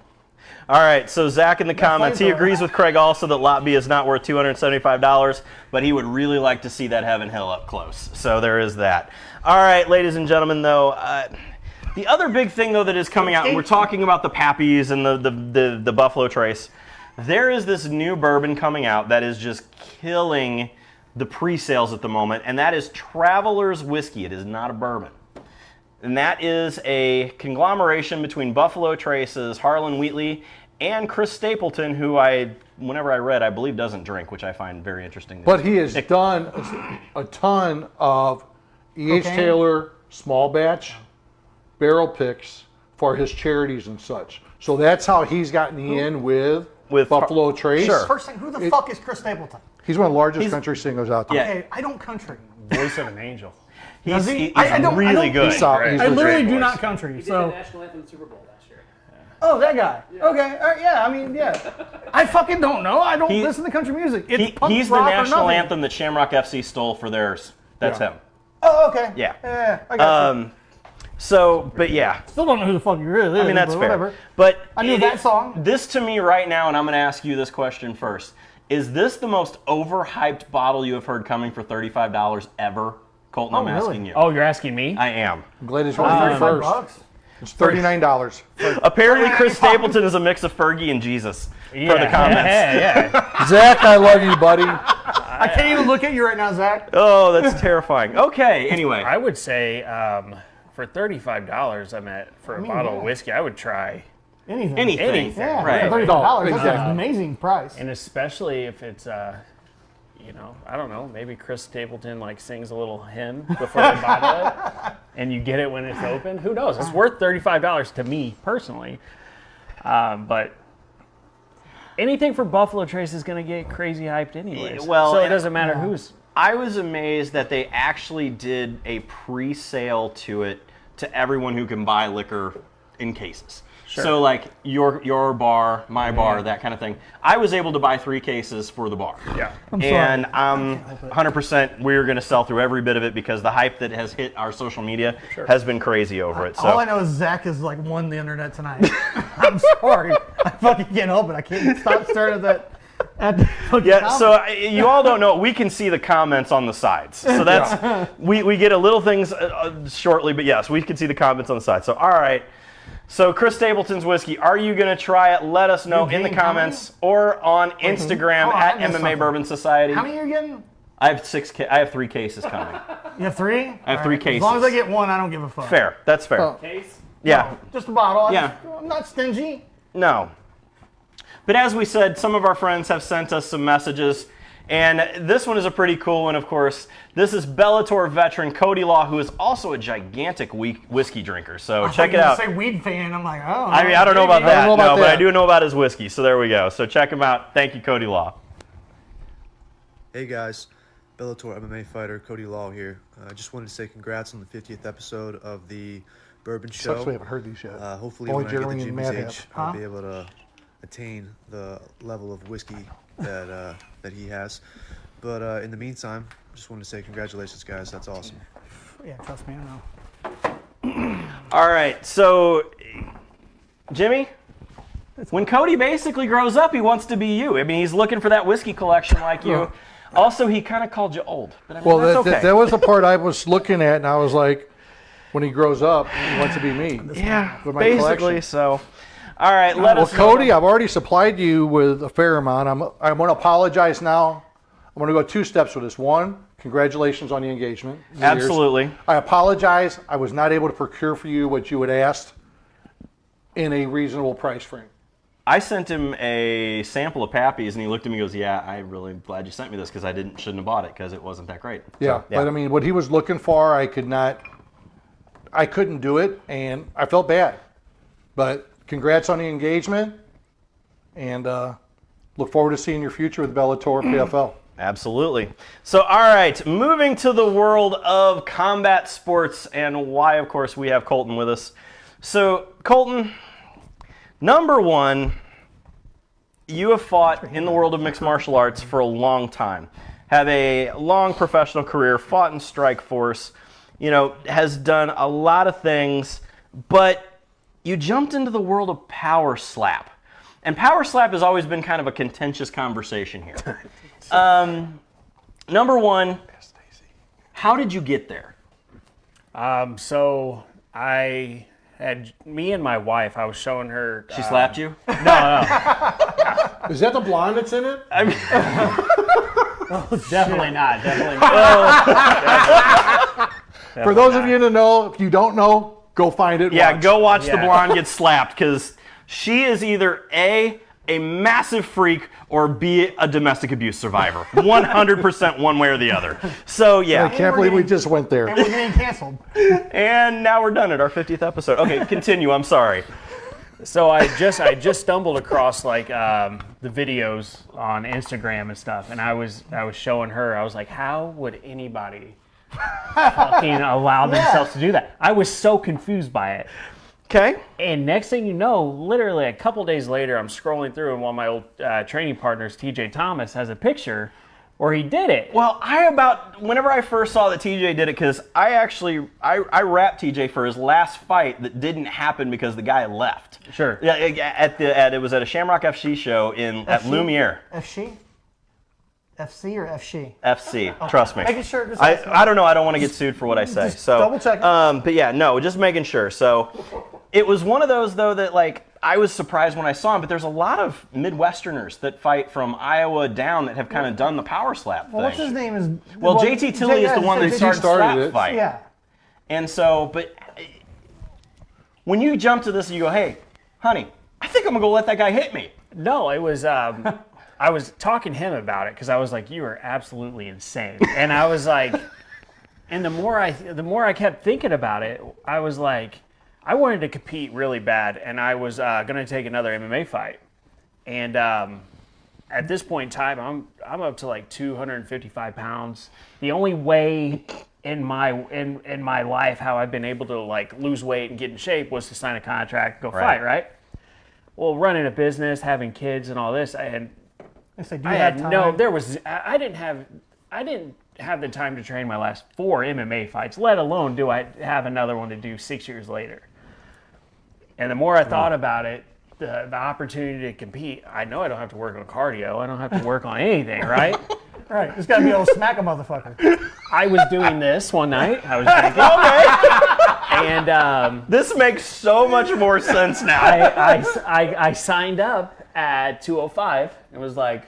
S1: All right, so Zach in the comments, he
S3: flavor.
S1: agrees with Craig also that Lot B is not worth $275, but he would really like to see that Heaven Hill up close. So there is that. All right, ladies and gentlemen, though, the other big thing, though, that is coming out, and we're talking about the Pappies and the Buffalo Trace, there is this new bourbon coming out that is just killing the pre-sales at the moment, and that is Traveler's Whiskey. It is not a bourbon. And that is a conglomeration between Buffalo Trace's Harlan Wheatley and Chris Stapleton, who whenever I read, I believe doesn't drink, which I find very interesting.
S2: But he has done a ton of E.H. Taylor small batch barrel picks for his charities and such. So that's how he's gotten in with Buffalo Trace.
S1: Sure.
S3: First thing, who the fuck is Chris Stapleton?
S2: He's one of the largest country singers out there.
S1: Yeah.
S3: Okay, I don't country.
S4: voice of an angel.
S1: He's
S3: I don't-
S1: really good.
S2: He's
S3: I
S2: legit.
S3: literally do not country.
S8: He did
S3: So.
S8: the national anthem in the Super Bowl last year.
S3: Oh, that guy. Okay. All right, yeah. I mean, yeah. I fucking don't know. I don't listen to country music. It's punk
S1: He's the
S3: rock or
S1: national
S3: nothing.
S1: anthem that Shamrock FC stole for theirs. That's him.
S3: Oh, okay.
S1: Yeah.
S3: Yeah. I got you.
S1: So, but yeah.
S3: Still don't know who the fuck you really is.
S1: I mean, that's
S3: but
S1: fair.
S3: whatever.
S1: But
S3: I knew that song.
S1: This to me right now, and I'm going to ask you this question first. Is this the most overhyped bottle you have heard coming for $35 ever? Colton, I'm
S3: really?
S1: asking you.
S4: Oh, you're asking me?
S1: I am.
S2: I'm glad he's right first.
S3: $35.
S2: It's $39.
S1: Apparently, Chris Stapleton is a mix of Fergie and Jesus. Per the comments.
S4: Yeah.
S2: Zach, I love you, buddy.
S3: I can't even look at you right now, Zach.
S1: Oh, that's terrifying. Okay, anyway.
S4: I would say for $35, for a bottle of whiskey, I would try.
S3: Anything.
S1: Anything.
S3: Yeah.
S1: Right.
S3: $35. That's
S2: exactly.
S3: an amazing price.
S4: And especially if it's, I don't know, maybe Chris Stapleton sings a little hymn before they bottle it, and you get it when it's open. Who knows? It's worth $35 to me personally, but anything for Buffalo Trace is going to get crazy hyped anyways.
S1: Well,
S4: so it doesn't matter who's.
S1: I was amazed that they actually did a pre-sale to it to everyone who can buy liquor in cases.
S4: Sure.
S1: So your bar, my bar, that kind of thing. I was able to buy 3 cases for the bar.
S4: Yeah.
S1: And 100% we're going to sell through every bit of it because the hype that has hit our social media has been crazy over it. So.
S3: All I know is Zach has won the internet tonight. I'm sorry. I fucking can't help it. I can't stop staring at that.
S1: So you all don't know. We can see the comments on the sides. So that's we get a little things shortly, but yes, we can see the comments on the side. So all right. So Chris Stapleton's whiskey, are you going to try it? Let us know in the comments or on Instagram at MMA Bourbon Society.
S3: How many are you getting?
S1: I have 3 cases coming.
S3: You have 3?
S1: I have 3 cases.
S3: As long as I get 1, I don't give a fuck.
S1: Fair. That's fair.
S4: Case?
S1: Yeah.
S3: No, just a bottle.
S1: Yeah.
S3: I'm not stingy.
S1: No. But as we said, some of our friends have sent us some messages. And this one is a pretty cool one, of course. This is Bellator veteran Cody Law, who is also a gigantic whiskey drinker. So check it out.
S3: Say weed fan. I'm like, oh.
S1: I mean, I don't know about that.
S2: know about
S1: But I
S2: that.
S1: do know about his whiskey. So there we go. So check him out. Thank you, Cody Law.
S5: Hey guys, Bellator MMA fighter Cody Law here. I just wanted to say congrats on the 50th episode of the Bourbon Show.
S2: Sucks we haven't heard these yet.
S5: Hopefully
S2: Only
S5: when I get
S2: Jeremy
S5: to
S2: and
S5: Jimmy's
S2: Matt
S5: age,
S2: have.
S5: I'll be able to attain the level of whiskey that he has. But in the meantime, just wanted to say congratulations, guys. That's awesome.
S3: Yeah, trust me, I know.
S1: All right. So, Jimmy, when Cody basically grows up, he wants to be you. I mean, he's looking for that whiskey collection like you. Also, he kind of called you old. But I mean,
S2: Well,
S1: that's okay.
S2: that was the part I was looking at, and I was like, when he grows up, he wants to be me.
S1: Yeah,
S2: with my
S1: basically.
S2: collection.
S1: So, all right, let us know.
S2: Cody, I've already supplied you with a fair amount. I'm going to apologize now. I'm going to go 2 steps with this. 1, congratulations on the engagement. New Year's.
S1: Absolutely.
S2: I apologize. I was not able to procure for you what you had asked in a reasonable price frame.
S1: I sent him a sample of Pappy's, and he looked at me and goes, yeah, I'm really glad you sent me this because I shouldn't have bought it because it wasn't that great.
S2: Yeah,
S1: So,
S2: but I mean, what he was looking for, I couldn't do it, and I felt bad. But congrats on the engagement, and look forward to seeing your future with Bellator PFL.
S1: Absolutely. So, all right, moving to the world of combat sports and why, of course, we have Colton with us. So, Colton, number 1, you have fought in the world of mixed martial arts for a long time, have a long professional career, fought in Strikeforce, has done a lot of things, but you jumped into the world of power slap. And power slap has always been kind of a contentious conversation here. Number 1, how did you get there?
S4: So I had me and my wife. I was showing her.
S1: She slapped you?
S4: No.
S2: Is that the blonde that's in it?
S4: Definitely not.
S2: For those of you to know, if you don't know, go find it.
S1: Yeah,
S2: watch.
S1: go watch the
S4: Yeah.
S1: blonde get slapped because she is either A, a massive freak, or B, a domestic abuse survivor. 100% one way or the other. So,
S2: I
S1: yeah.
S2: can't believe we just went there.
S3: And we're getting canceled.
S1: And now we're done at our 50th episode. Okay, continue. I'm sorry.
S4: So I just stumbled across like the videos on Instagram and stuff, and I was showing her. I was like, how would anybody fucking allow themselves to do that? I was so confused by it.
S1: Okay.
S4: And next thing you know, literally a couple days later, I'm scrolling through, and one of my old training partners, TJ Thomas, has a picture where he did it.
S1: Well, whenever I first saw that TJ did it, because I rapped TJ for his last fight that didn't happen because the guy left.
S4: Sure.
S1: Yeah, it was at a Shamrock FC show at Lumiere.
S3: FC? FC or FC?
S1: FC, trust me.
S3: Making sure. Just
S1: I don't know. I don't want to get sued for what I say.
S3: Just
S1: So
S3: double check it.
S1: But yeah, no, just making sure. So it was one of those though that like I was surprised when I saw him. But there's a lot of Midwesterners that fight from Iowa down that have kind of done the power slap thing.
S3: Well, what's his name?
S1: JT Tilley is the one that started slap
S2: it.
S1: fight.
S3: Yeah.
S1: And so, but when you jump to this and you go, hey, honey, I think I'm gonna go let that guy hit me.
S4: No, it was. I was talking to him about it because I was like, "You are absolutely insane," and I was like, and the more I kept thinking about it, I was like, I wanted to compete really bad, and I was going to take another MMA fight, and at this point in time, I'm up to like 255 pounds. The only way in my life how I've been able to like lose weight and get in shape was to sign a contract, go fight, right? Well, running a business, having kids, and all this, I didn't have the time to train my last 4 MMA fights, let alone do I have another one to do 6 years later. And the more I thought about it, the opportunity to compete, I know I don't have to work on cardio. I don't have to work on anything, right?
S3: Right. Just gotta be able to smack a motherfucker.
S4: I was doing this one night. I was drinking. And
S1: This makes so much more sense now.
S4: I signed up at 2:05 and was like,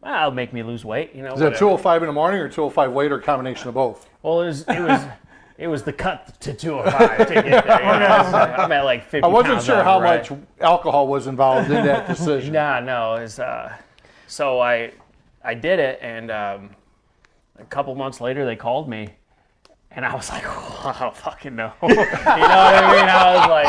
S4: well, it'll make me lose weight, you know.
S2: Is it 2:05 in the morning or 2:05 late or a combination of both?
S4: Well, it was the cut to 2:05 to get there. You know? I'm at like 50
S2: I wasn't
S4: pounds
S2: sure
S4: over,
S2: how
S4: right?
S2: much alcohol was involved in that decision.
S4: No, it's so I did it, and a couple months later they called me, and I was like, oh, I don't fucking know. You know what I mean? I was like,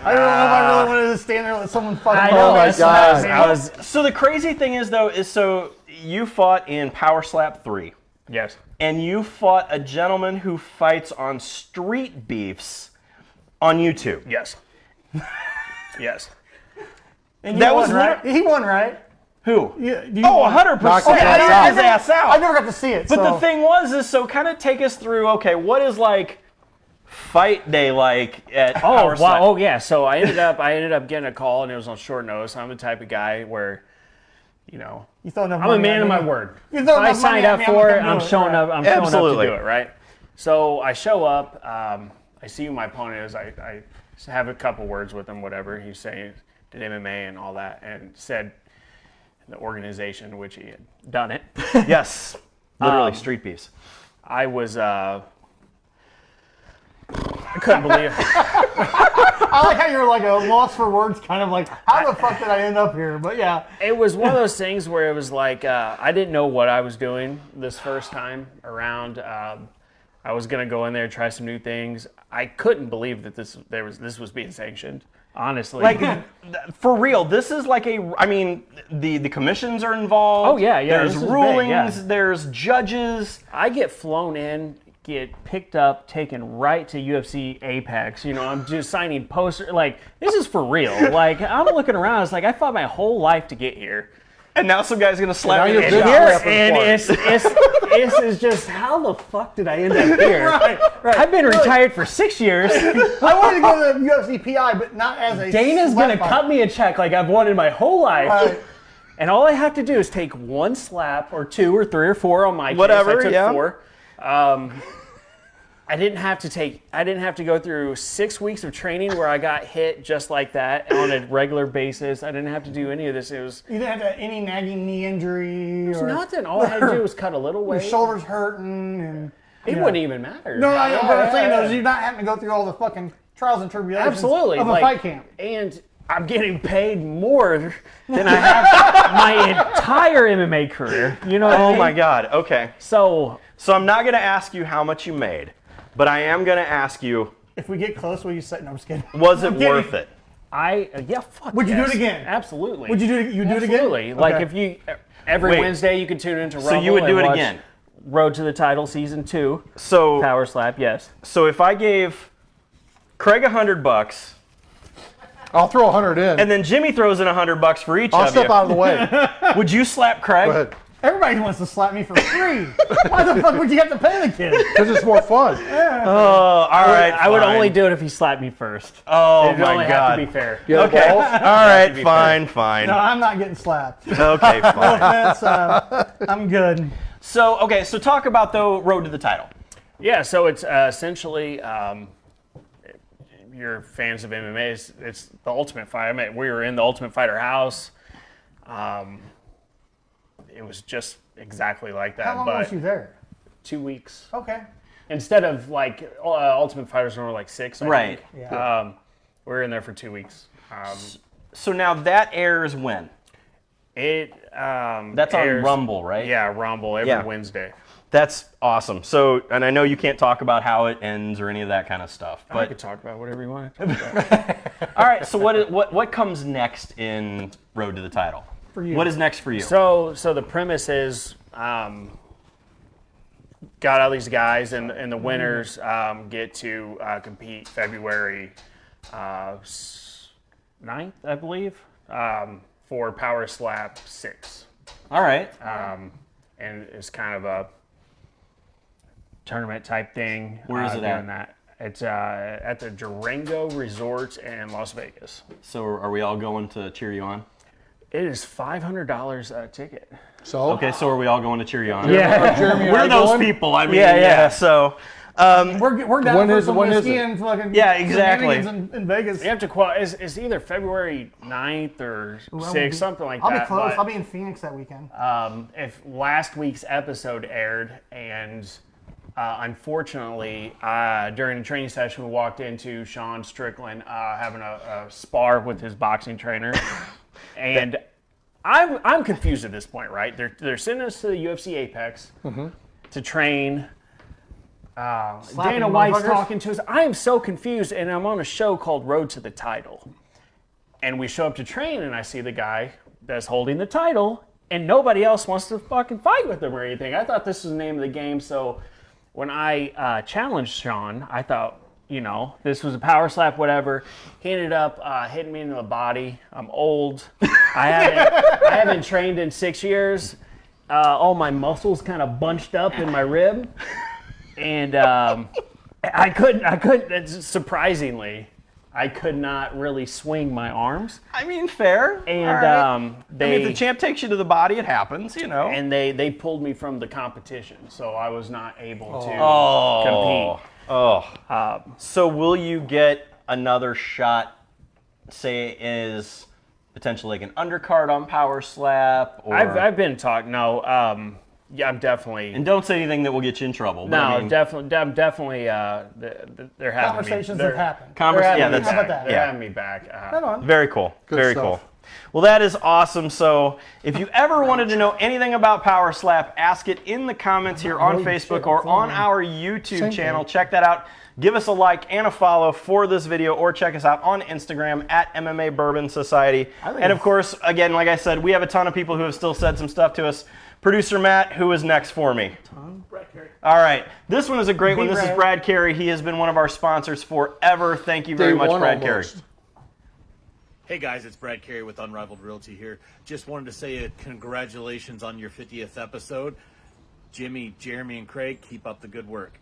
S3: I don't know if I really wanted to stand there and let someone fucking.
S4: I know.
S2: Oh my
S4: that's
S2: God.
S4: what I was.
S1: So the crazy thing is, though, so you fought in Power Slap 3.
S4: Yes.
S1: And you fought a gentleman who fights on street beefs on YouTube.
S4: Yes. Yes.
S3: And
S1: That
S3: he
S1: was
S3: won, right? He won, right?
S1: Who?
S3: You
S1: Oh,
S3: won.
S1: 100%.
S2: Knocked his
S1: He
S2: ass
S1: knocked
S2: out.
S1: his ass out.
S3: I never got to see it.
S1: But
S3: so.
S1: the thing was, so kind of take us through, okay, what is like fight day like at Power Slap?
S4: Oh yeah. So I ended up getting a call, and it was on short notice. I'm the type of guy where, you know,
S3: You throw enough
S4: I'm a
S3: money
S4: man
S3: at
S4: of
S3: me.
S4: my word.
S3: You
S4: If
S3: throw
S4: I
S3: enough money
S4: signed
S3: at
S4: up
S3: me,
S4: for it,
S3: gonna
S4: I'm
S3: do it,
S4: showing
S3: right.
S4: up. I'm showing up
S1: Absolutely.
S4: to do it, right? So I show up. I see who my opponent is. I have a couple words with him. Whatever he's saying, did MMA and all that, and said the organization which he had done it.
S1: Yes. Literally street beefs.
S4: I was. I couldn't believe it.
S3: I like how you're like a loss for words, kind of like, how the fuck did I end up here? But yeah.
S4: It was one of those things where it was like I didn't know what I was doing this first time around. I was gonna go in there and try some new things. I couldn't believe that this was being sanctioned. Honestly,
S1: Like, for real, this is like I mean, the commissions are involved.
S4: Oh, yeah.
S1: There's
S4: This is big,
S1: rulings,
S4: yeah.
S1: there's judges.
S4: I get flown in, get picked up, taken right to UFC Apex. You know, I'm just signing posters. Like, this is for real. Like, I'm looking around. I was like, I fought my whole life to get here.
S1: And now some guy's gonna slap
S2: now
S1: me
S2: you're
S1: in the
S2: good.
S1: shot.
S4: And it's just, how the fuck did I end up here?
S3: Right.
S4: I've been retired for 6 years.
S3: I wanted to go to the UFC PI, but not as a
S4: Dana's
S3: slap
S4: gonna
S3: fight.
S4: cut me a check like I've wanted my whole life.
S3: Right.
S4: And all I have to do is take one slap or two or three or four on my
S1: Whatever,
S4: case. I took
S1: yeah.
S4: 4. I didn't have to go through 6 weeks of training where I got hit just like that on a regular basis. I didn't have to do any of this. It was
S3: You didn't have any nagging knee injury or
S4: nothing. All I had to do was cut a little
S3: your
S4: weight.
S3: shoulders hurting and
S4: It wouldn't even matter.
S3: No, I know, but I'm saying though, is you're not having to go through all the fucking trials and tribulations
S4: Absolutely.
S3: of a
S4: like,
S3: fight camp.
S4: And I'm getting paid more than I have my entire MMA career. You know what I
S1: Oh
S4: mean?
S1: my God. Okay.
S4: So
S1: So I'm not gonna ask you how much you made, but I am gonna ask you,
S3: If we get close, will you say? No, I'm just kidding.
S1: was it
S3: I'm kidding.
S1: worth it?
S4: fuck
S3: Would you do
S4: yes.
S3: it again?
S4: Absolutely.
S3: Would you do it? You do it again?
S4: Absolutely. Like
S3: Okay.
S4: if you every
S1: Wait.
S4: Wednesday you could tune into Rumble.
S1: So you would do
S4: and
S1: it
S4: watch
S1: again?
S4: Road to the Title Season 2,
S1: So
S4: Power Slap. Yes.
S1: so if I gave Craig $100,
S2: I'll throw 100 in.
S1: and then Jimmy throws in $100 for each
S2: I'll
S1: of
S2: step
S1: you,
S2: out of the way.
S1: would you slap Craig?
S2: Go ahead.
S3: Everybody wants to slap me for free. Why the fuck would you have to pay the kid?
S2: Because it's more fun.
S1: Oh, all right.
S4: I would
S1: fine.
S4: only do it if he slapped me first.
S1: Oh
S4: It'd
S1: my
S4: only
S1: God.
S4: have to be fair.
S2: You have
S1: Okay.
S2: balls?
S1: All right.
S4: be
S1: Fine. Fine.
S3: No, I'm not getting slapped.
S1: Okay. Fine.
S3: That's, I'm good.
S1: So okay. So talk about the road to the title.
S4: Yeah, so it's essentially, you're fans of MMA, it's the Ultimate Fight. I mean, we were in the Ultimate Fighter house. It was just exactly like that,
S3: How long
S4: but
S3: was you there?
S4: 2 weeks.
S3: Okay.
S4: Instead of like Ultimate Fighters are like 6, I
S1: Right.
S4: think.
S3: Yeah.
S4: We were in there for 2 weeks.
S1: So now that airs when?
S4: That's
S1: on Rumble, right?
S4: Yeah, Rumble every
S1: Yeah.
S4: Wednesday.
S1: That's awesome. So, and I know you can't talk about how it ends or any of that kind of stuff,
S4: I
S1: but
S4: could talk about whatever you want to talk about.
S1: all right. So what comes next in Road to the Title?
S3: For you.
S1: What is next for you?
S4: So the premise is, got all these guys, and the winners get to compete February 9th, I believe, for Power Slap 6.
S1: All right.
S4: And it's kind of a tournament type thing.
S1: Where is it
S4: doing
S1: at?
S4: That. It's at the Durango Resort in Las Vegas.
S1: So are we all going to cheer you on?
S4: It is $500 a ticket.
S2: So,
S1: Okay. So are we all going to cheer you on?
S4: Yeah.
S2: Jeremy, are
S1: We're
S2: you
S1: those
S2: going?
S1: people. I mean,
S4: Yeah, yeah.
S1: So,
S3: We're down
S2: When
S3: for
S2: is-
S3: some
S2: when is
S3: whiskey
S2: it?
S3: and fucking
S1: Yeah, exactly.
S3: shenanigans in Vegas.
S4: You have to it's either February 9th or 6th, something like
S3: I'll
S4: that.
S3: be close.
S4: but-
S3: I'll be in Phoenix that weekend.
S4: if last week's episode aired and unfortunately during the training session we walked into Sean Strickland having a spar with his boxing trainer and I'm confused at this point, right? They're sending us to the UFC Apex to train. Dana White's
S3: motherfuckers.
S4: talking to us. I am so confused, and I'm on a show called Road to the Title. And we show up to train, and I see the guy that's holding the title, and nobody else wants to fucking fight with him or anything. I thought this was the name of the game, so when I challenged Sean, I thought, this was a power slap, whatever. He ended up hitting me in the body. I'm old. I haven't trained in 6 years. All my muscles kind of bunched up in my rib. And I couldn't, surprisingly, I could not really swing my arms.
S1: I mean, fair.
S4: And
S1: All right.
S4: they,
S1: I mean, if the champ takes you to the body, it happens,
S4: And they pulled me from the competition, so I was not able to compete.
S1: So will you get another shot, say, is potentially like an undercard on Power Slap? Or...
S4: I've been talking, yeah, I'm definitely.
S1: And don't say anything that will get you in trouble.
S4: No,
S1: I mean,
S4: definitely. They're having
S3: Conversations
S4: me.
S3: have happened.
S1: Yeah, that's
S3: How about that?
S4: They're having me back.
S3: Right on.
S1: very cool. Very
S2: stuff.
S1: cool. Well, that is awesome. So if you ever wanted to know anything about Power Slap, ask it in the comments here on Facebook or on our YouTube channel. Check that out. Give us a like and a follow for this video, or check us out on Instagram at MMA Bourbon Society. And of course, again, like I said, we have a ton of people who have still said some stuff to us. Producer Matt, who is next for me?
S8: Brad Carey.
S1: All right. This one is a great one. This is
S3: Brad.
S1: Brad Carey. He has been one of our sponsors forever. Thank you very
S2: Day
S1: much,
S2: one
S1: Brad Carey.
S2: almost.
S9: Hey guys, it's Brad Carey with Unrivaled Realty here. Just wanted to say congratulations on your 50th episode. Jimmy, Jeremy, and Craig, keep up the good work.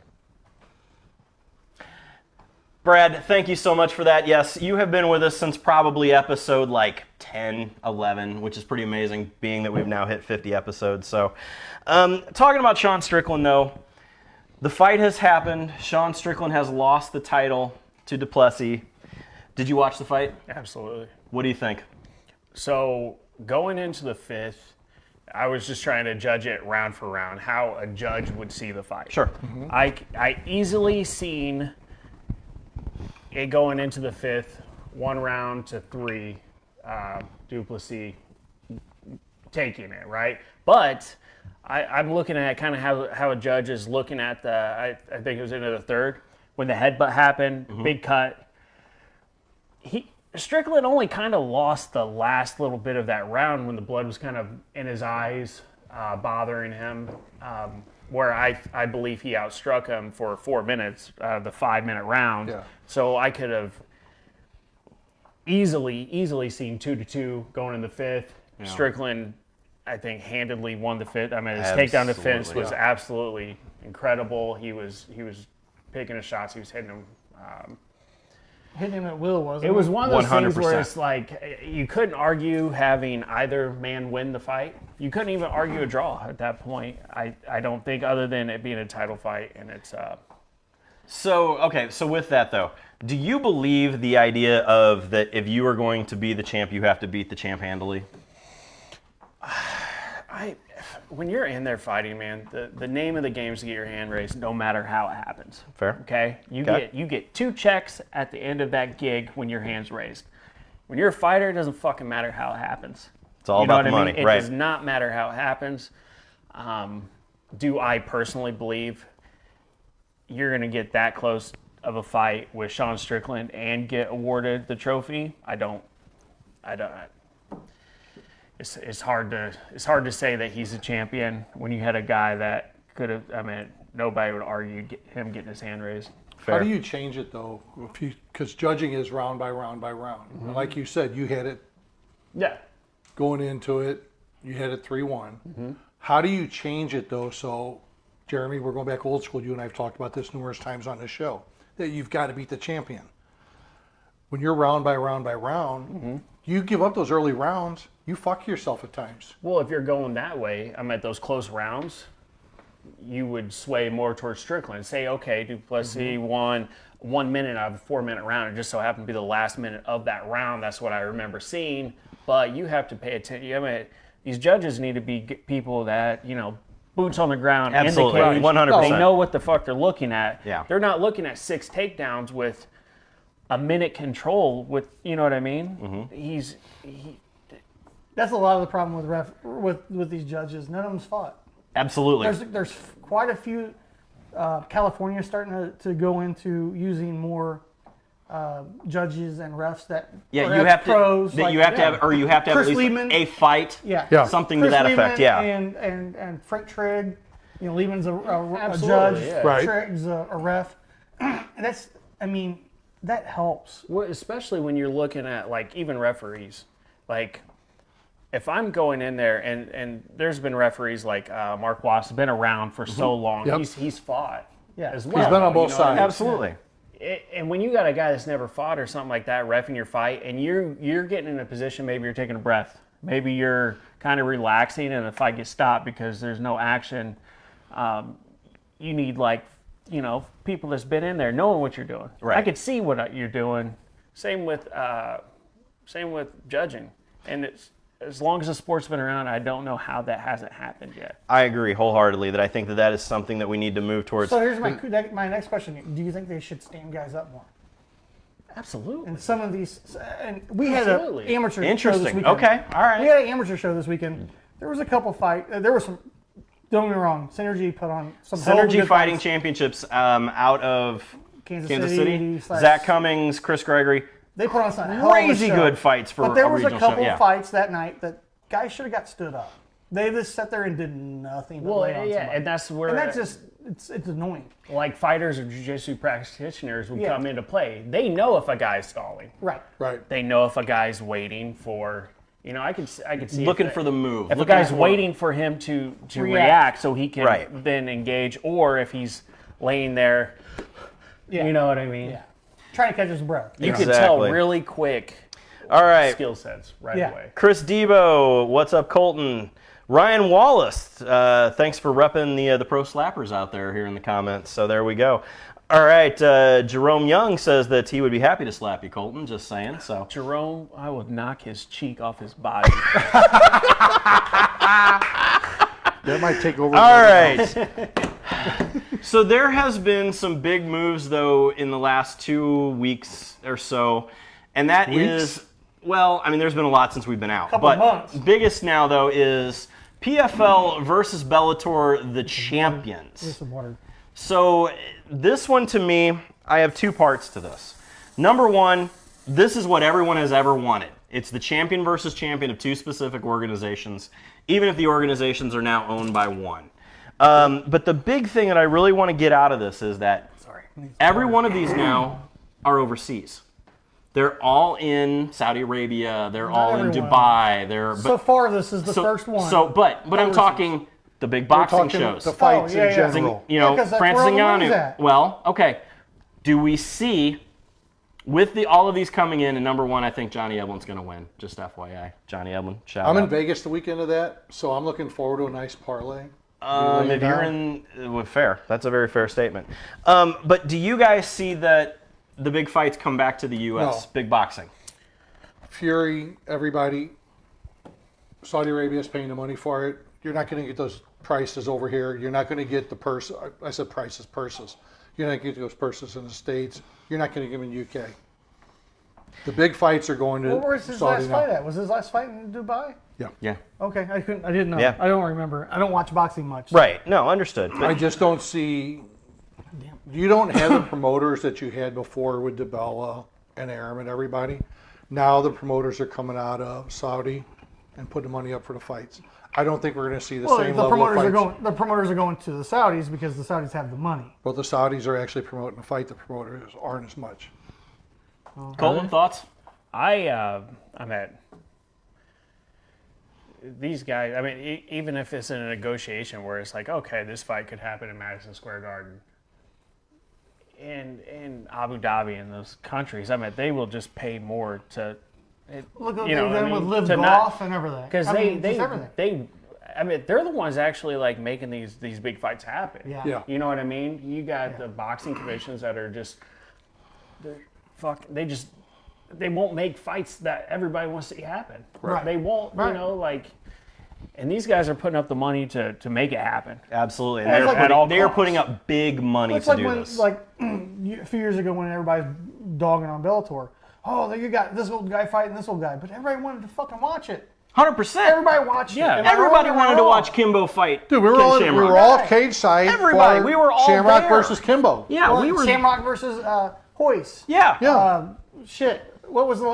S1: Brad, thank you so much for that. Yes, you have been with us since probably episode like 10, 11, which is pretty amazing, being that we've now hit 50 episodes. So, talking about Sean Strickland, though, the fight has happened. Sean Strickland has lost the title to Duplessis. Did you watch the fight?
S4: Absolutely.
S1: What do you think?
S4: So going into the fifth, I was just trying to judge it round for round, how a judge would see the fight.
S1: Sure.
S4: I easily seen it going into the fifth, 1 round to 3, Duplessis taking it, right? But I'm looking at kind of how a judge is looking at I think it was into the third, when the headbutt happened, big cut. Strickland only kind of lost the last little bit of that round when the blood was kind of in his eyes, bothering him, where I believe he outstruck him for 4 minutes, the 5-minute round.
S2: Yeah.
S4: So I could have easily seen 2-2 going in the fifth.
S1: Yeah.
S4: Strickland, I think, handedly won the fifth. I mean, his takedown defense was absolutely incredible. He was picking his shots. He was hitting them.
S3: Hitting him at will, wasn't
S4: It was one of those things
S1: 100%.
S4: where it's like you couldn't argue having either man win the fight. You couldn't even argue a draw at that point. I don't think, other than it being a title fight, and it's
S1: So with that though, do you believe the idea of that if you are going to be the champ, you have to beat the champ handily?
S4: when you're in there fighting, man, the name of the game is to get your hand raised, no matter how it happens.
S1: Fair.
S4: Okay, you get 2 checks at the end of that gig when your hand's raised. When you're a fighter, it doesn't fucking matter how it happens.
S1: It's all about the money,
S4: It
S1: right?
S4: does not matter how it happens. Do I personally believe you're going to get that close of a fight with Sean Strickland and get awarded the trophy? I don't. It's hard to say that he's a champion when you had a guy that could have. I mean, nobody would argue him getting his hand raised.
S2: How do you change it though? Because judging is round by round by round. And like you said, you had it
S4: Yeah.
S2: going into it. You had it 3-1. How do you change it though? So, Jeremy, we're going back old school. You and I have talked about this numerous times on this show. That you've got to beat the champion. When you're round by round by round, you give up those early rounds. You fuck yourself at times.
S4: Well, if you're going that way, I'm at those close rounds. you would sway more towards Strickland. Say, okay, Duplessis won 1 minute out of a 4-minute round. It just so happened to be the last minute of that round. That's what I remember seeing. But you have to pay attention. I mean, these judges need to be people that, boots on the ground.
S1: Absolutely,
S4: in the cage.
S1: 100%.
S4: They know what the fuck they're looking at.
S1: Yeah.
S4: They're not looking at 6 takedowns with a minute control with, you know what I mean?
S3: That's a lot of the problem with these judges. None of them's fought.
S1: Absolutely.
S3: There's quite a few. California starting to go into using more judges and refs that
S1: Yeah,
S3: are
S1: you have
S3: pros.
S1: to. You have to have
S3: Chris
S1: at least
S3: Liebman.
S1: a fight.
S3: Yeah.
S1: Something
S3: Chris
S1: to that
S3: Liebman
S1: effect. Yeah.
S3: And Frank Trigg. Liebman's a
S4: Absolutely,
S3: judge.
S4: yeah.
S2: Right.
S3: Trigg's a ref. And that helps.
S4: Well, especially when you're looking at, like, even referees. Like, if I'm going in there, and there's been referees like Mark Wass has been around for so long.
S2: Yep.
S4: He's fought as well.
S2: He's been on both
S4: you know what I mean?
S2: sides.
S1: Absolutely.
S4: And when you got a guy that's never fought or something like that reffing your fight, and you're getting in a position, maybe you're taking a breath, maybe you're kind of relaxing, and the fight gets stopped because there's no action. You need, like, people that's been in there knowing what you're doing.
S1: Right.
S4: I could see what you're doing. Same with judging, and it's. As long as the sport's been around, I don't know how that hasn't happened yet.
S1: I agree wholeheartedly that I think that is something that we need to move towards.
S3: So here's my next question. Do you think they should stand guys up more?
S4: Absolutely.
S3: And some of these, and we had an
S4: Absolutely.
S3: amateur show this
S1: Interesting.
S3: weekend.
S1: Okay. All right.
S3: We had an amateur show this weekend. There was a couple there was some. Don't get me wrong. Synergy put on some hell of a
S1: Synergy
S3: good
S1: Fighting
S3: fights.
S1: Championships out of
S3: Kansas
S1: City.
S3: /
S1: Zach Cummings, Chris Gregory.
S3: They put on some hell of a
S1: Crazy
S3: show.
S1: good fights for
S3: But there
S1: a
S3: was a
S1: regional show.
S3: couple
S1: Yeah.
S3: fights that night that guys should have got stood up. They just sat there and did nothing but lay on somebody.
S4: and that's where
S3: And that's just it's annoying.
S4: like fighters or jiu-jitsu practitioners would
S3: Yeah.
S4: come into play. They know if a guy's stalling.
S3: Right.
S2: Right.
S4: They know if a guy's waiting for. I could see
S1: Looking for the move.
S4: If a
S1: Looking
S4: guy's
S1: for-
S4: waiting for him to
S3: React.
S4: react so he can
S1: Right.
S4: then engage, or if he's laying there, you know what I mean?
S3: Yeah. Trying to catch his breath.
S4: You can tell
S1: Exactly.
S4: really quick
S1: All right.
S4: skill sets right
S3: Yeah.
S4: away.
S1: Chris Debo, what's up, Colton? Ryan Wallace, thanks for repping the Pro Slappers out there here in the comments. So there we go. All right, Jerome Young says that he would be happy to slap you, Colton. Just saying. So
S4: Jerome, I would knock his cheek off his body.
S2: That might take over.
S1: all right. So there has been some big moves though in the last 2 weeks or so, and that is well, I mean, there's been a lot since we've been out.
S3: Couple
S1: but
S3: months.
S1: biggest now though is PFL versus Bellator, the champions.
S3: Here's some water.
S1: So this one to me, I have 2 parts to this. Number one, this is what everyone has ever wanted. It's the champion versus champion of 2 specific organizations, even if the organizations are now owned by one. But the big thing that I really want to get out of this is that every one of these now are overseas. They're all in Saudi Arabia. They're all in
S3: everyone.
S1: Dubai.
S3: So far, this is the first one.
S1: But I'm talking the big boxing
S2: talking
S1: shows.
S2: the fights
S3: yeah,
S2: in
S3: yeah.
S2: general.
S1: You know,
S3: Yeah, 'cause that's
S1: Francis
S3: where all the money's
S1: Ngannou.
S3: at.
S1: Well, okay. Do we see with all of these coming in? And number one, I think Johnny Eblin's going to win. Just FYI, Johnny Eblin. Shout
S2: I'm
S1: out.
S2: in Vegas the weekend of that, so I'm looking forward to a nice parlay.
S1: If you're in, fair. That's a very fair statement. But do you guys see that the big fights come back to the U.S.
S2: No.
S1: Big boxing?
S2: Fury, everybody, Saudi Arabia is paying the money for it. You're not going to get those prices over here. You're not going to get the purse. I said prices, purses. You're not going to get those purses in the States. You're not going to get them in the UK. The big fights are going to
S3: Where's his
S2: Saudi
S3: last
S2: now.
S3: fight at? Was his last fight in Dubai?
S1: Yeah.
S3: Okay, I didn't know.
S1: Yeah.
S3: I don't remember. I don't watch boxing much.
S1: Right. No, understood.
S2: I just don't see. You don't have the promoters that you had before with DeBella and Aram and everybody. Now the promoters are coming out of Saudi and putting money up for the fights. I don't think we're going to see the same
S3: the
S2: level
S3: promoters
S2: of
S3: are
S2: fights.
S3: going. The promoters are going to the Saudis because the Saudis have the money.
S2: Well, the Saudis are actually promoting the fight. The promoters aren't as much.
S1: Colton, thoughts?
S4: I'm at these guys. I mean, even if it's in a negotiation where it's like, okay, this fight could happen in Madison Square Garden, in Abu Dhabi and those countries, I mean, they will just pay more to.
S3: Look at
S4: you know what I
S3: them with
S4: mean?
S3: live
S4: To
S3: golf and everything.
S4: Because
S3: I mean,
S4: they
S3: just everything.
S4: I mean, they're the ones actually like making these big fights happen.
S3: Yeah.
S4: You know what I mean? You got the boxing commissions that are just, they won't make fights that everybody wants to see happen.
S3: Right.
S4: They won't,
S3: Right.
S4: you know, like, and these guys are putting up the money to make it happen.
S1: Absolutely. And
S3: Well, it's like
S1: they're putting up big money
S3: It's
S1: to
S3: like
S1: do
S3: when,
S1: this.
S3: like a few years ago when everybody's dogging on Bellator. Oh, you got this old guy fighting this old guy, but everybody wanted to fucking watch it.
S1: 100%.
S3: Everybody watched it. Am I
S1: Everybody
S3: wrong?
S1: wanted to watch Kimbo fight.
S2: Dude, we were
S1: Ken
S2: all
S1: Shamrock.
S2: cage side.
S1: Everybody,
S2: for
S1: we were all
S2: Shamrock
S1: there.
S2: versus Kimbo.
S1: Yeah,
S3: Well,
S1: we were.
S3: Shamrock versus Hoist.
S1: Yeah.
S2: Yeah.
S3: Shit. What was the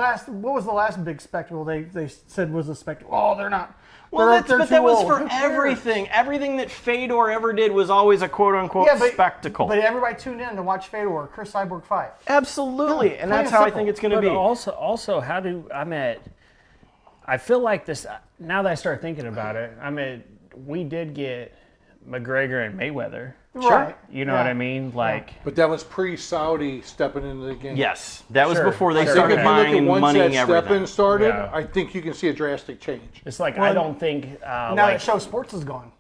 S3: last big spectacle they said was a spectacle? Oh, they're not.
S1: Well,
S3: they're
S1: but
S3: too
S1: that was
S3: old.
S1: for
S3: Who cares?
S1: everything. Everything that Fedor ever did was always a quote-unquote spectacle.
S3: But everybody tuned in to watch Fedor or Chris Cyborg fight.
S1: Absolutely, and
S3: plain
S1: that's
S3: and
S1: how I
S3: simple.
S1: think it's going to
S4: But
S1: be.
S4: also, I feel like this, now that I start thinking about it, we did get McGregor and Mayweather.
S3: Right.
S4: You know what I mean? Like,
S2: But that was pre-Saudi stepping into the game.
S1: Yes, that was
S4: Sure.
S1: before they
S2: I think
S1: started
S2: if you look
S1: buying
S2: at
S1: and
S2: once
S1: moneying
S2: that
S1: everything.
S2: stepping started,
S4: Yeah.
S2: I think you can see a drastic change.
S4: it's like, I don't think,
S3: Now
S4: like,
S3: that Show Sports is gone.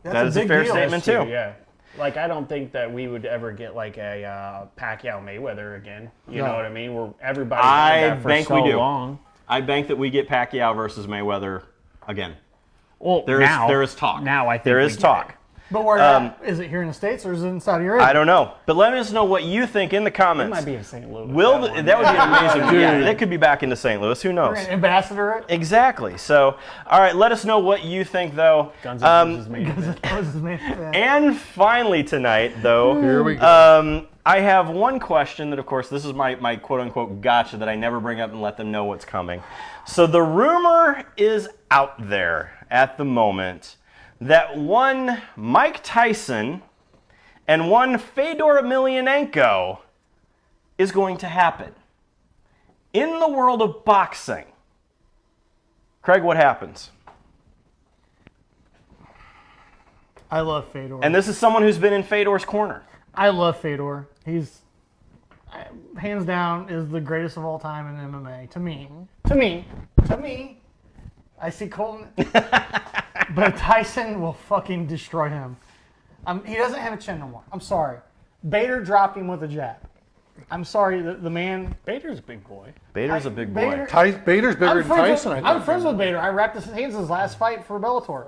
S3: That's
S1: That is a
S3: big
S1: fair
S3: deal.
S1: statement.
S4: too,
S1: too.
S4: yeah. Like, I don't think that we would ever get like a Pacquiao Mayweather again. You know what I mean? Where everybody
S1: I
S4: did that for
S1: think
S4: so
S1: we do.
S4: long.
S1: I bank that we get Pacquiao versus Mayweather again.
S4: Well,
S1: There is talk.
S4: Now I think
S1: there
S4: we
S1: is
S4: get
S1: talk.
S4: it.
S3: But where is it here in the States or is it in Saudi Arabia?
S1: I don't know, but let us know what you think in the
S4: It
S1: comments.
S4: might be in St. Louis.
S1: Will
S4: that one.
S1: that would be amazing? Yeah, that could be back into St. Louis. Who knows?
S3: Ambassador it?
S1: Exactly. So, all right, let us know what you think, though.
S4: Guns N' Roses made it.
S3: What was his name? Yeah.
S1: And finally tonight, though,
S2: Here we go.
S1: I have one question that, of course, this is my quote-unquote gotcha that I never bring up and let them know what's coming. So the rumor is out there at the moment that one Mike Tyson and one Fedor Emelianenko is going to happen. In the world of boxing, Craig, what happens?
S3: I love Fedor.
S1: And this is someone who's been in Fedor's corner.
S3: I love Fedor. He's hands down is the greatest of all time in MMA. To me. I see Colton, but Tyson will fucking destroy him. He doesn't have a chin no more. I'm sorry. Bader dropped him with a jab. I'm sorry, the man.
S4: Bader's a big boy.
S1: Bader's a big boy.
S3: Bader-
S2: Bader's bigger than Tyson, I think.
S3: I'm friends with Bader. I wrapped his hands in his last fight for Bellator.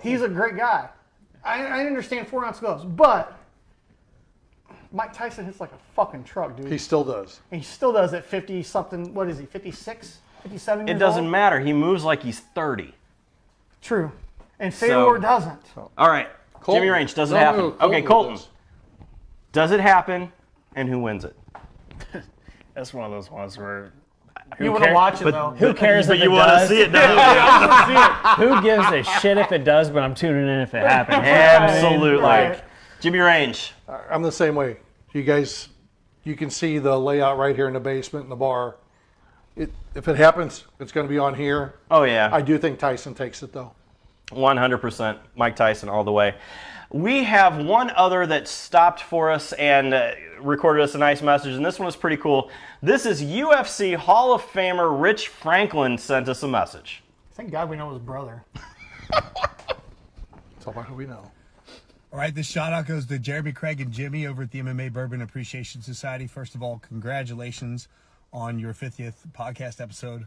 S3: He's a great guy. I understand 4-ounce gloves, but Mike Tyson hits like a fucking truck, dude.
S2: He still does.
S3: And he still does at 50-something. What is he, 56? 57 years
S1: It doesn't
S3: old?
S1: matter. He moves like he's 30.
S3: True. And Fedor doesn't.
S1: All right.
S2: Colton.
S1: Jimmy Range, does it
S2: No,
S1: happen?
S2: no, Colton
S1: Okay,
S2: with
S1: Colton.
S2: this.
S1: Does it happen, and who wins it?
S4: That's one of those ones where
S3: You want to watch it, though.
S4: who cares
S1: But
S4: if
S1: you
S4: it
S1: want to
S4: does?
S1: see it, don't you?
S4: Who gives a shit if it does? But I'm tuning in if it happens.
S1: Absolutely.
S3: Right.
S1: Jimmy Range.
S2: I'm the same way. You guys, you can see the layout right here in the basement in the bar. If it happens, it's going to be on here.
S1: Oh, yeah.
S2: I do think Tyson takes it, though.
S1: 100% Mike Tyson all the way. We have one other that stopped for us and recorded us a nice message, and this one was pretty cool. This is UFC Hall of Famer Rich Franklin sent us a message.
S3: Thank God we know his brother.
S2: That's all who we know.
S10: All right, this shout out goes to Jeremy, Craig, and Jimmy over at the MMA Bourbon Appreciation Society. First of all, congratulations on your 50th podcast episode.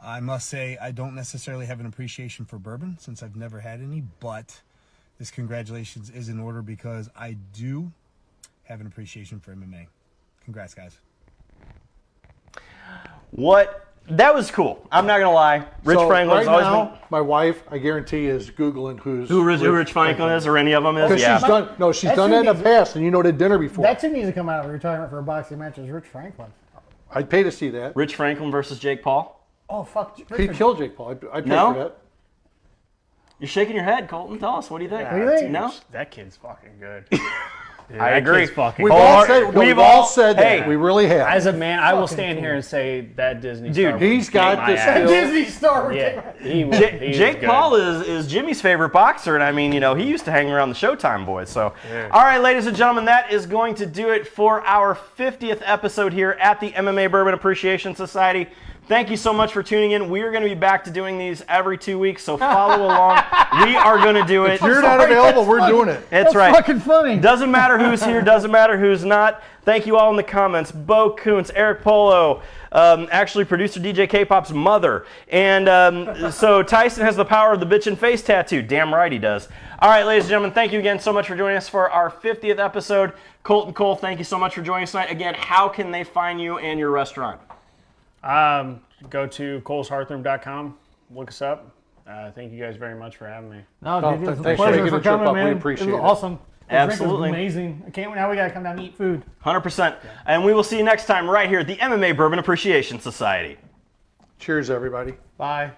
S10: I must say I don't necessarily have an appreciation for bourbon since I've never had any, but this congratulations is in order because I do have an appreciation for MMA. Congrats, guys.
S1: That was cool. I'm not going to lie. Rich
S2: So
S1: Franklin's
S2: right
S1: always
S2: now,
S1: been...
S2: my wife, I guarantee, is Googling
S1: Who Rich Franklin is, or any of them is?
S2: Because
S1: Yeah.
S2: she's done that in the past, and you know, did dinner before.
S3: That's who needs to come out of retirement for a boxing match is Rich Franklin.
S2: I'd pay to see that.
S1: Rich Franklin versus Jake Paul?
S3: Oh, fuck.
S2: He'd
S3: Richard.
S2: kill Jake Paul. I'd pay
S1: No?
S2: for that.
S1: You're shaking your head, Colton. Tell us. What do you think?
S3: What do you think?
S1: No?
S4: That kid's fucking good.
S1: I agree.
S2: We've all said that.
S1: Hey,
S2: We really have.
S4: As a man, I will stand here and say that Disney
S1: Dude,
S4: star
S2: he's
S4: would
S2: got
S4: kick my
S2: this
S4: ass.
S2: skill.
S3: Disney star.
S4: Yeah, he is
S1: Jake
S4: good.
S1: Paul is Jimmy's favorite boxer, and I mean, you know, he used to hang around the Showtime boys. So, all right, ladies and gentlemen, that is going to do it for our 50th episode here at the MMA Bourbon Appreciation Society. Thank you so much for tuning in. We are going to be back to doing these every 2 weeks, so follow along. We are going to do it.
S2: If you're not available, we're doing it.
S1: That's right.
S3: Fucking funny.
S1: Doesn't matter who's here, doesn't matter who's not. Thank you all in the comments. Bo Kuntz, Eric Polo, actually producer DJ K-Pop's mother. And so Tyson has the power of the bitchin' face tattoo. Damn right he does. All right, ladies and gentlemen, thank you again so much for joining us for our 50th episode. Colton Cole, thank you so much for joining us tonight. Again, how can they find you and your restaurant?
S4: Go to coleshearthroom.com. Look us up. Thank you guys very much for having me.
S3: No,
S2: Oh,
S3: dude, it was a
S2: thanks for
S3: pleasure
S2: making
S3: for
S2: the trip
S3: coming,
S2: up. We
S3: man.
S2: appreciate
S3: it was
S2: it.
S3: awesome. The drink was
S1: Absolutely.
S3: amazing. I can't. Now we gotta come down and eat food.
S1: 100%. And we will see you next time right here at the MMA Bourbon Appreciation Society.
S2: Cheers, everybody.
S3: Bye.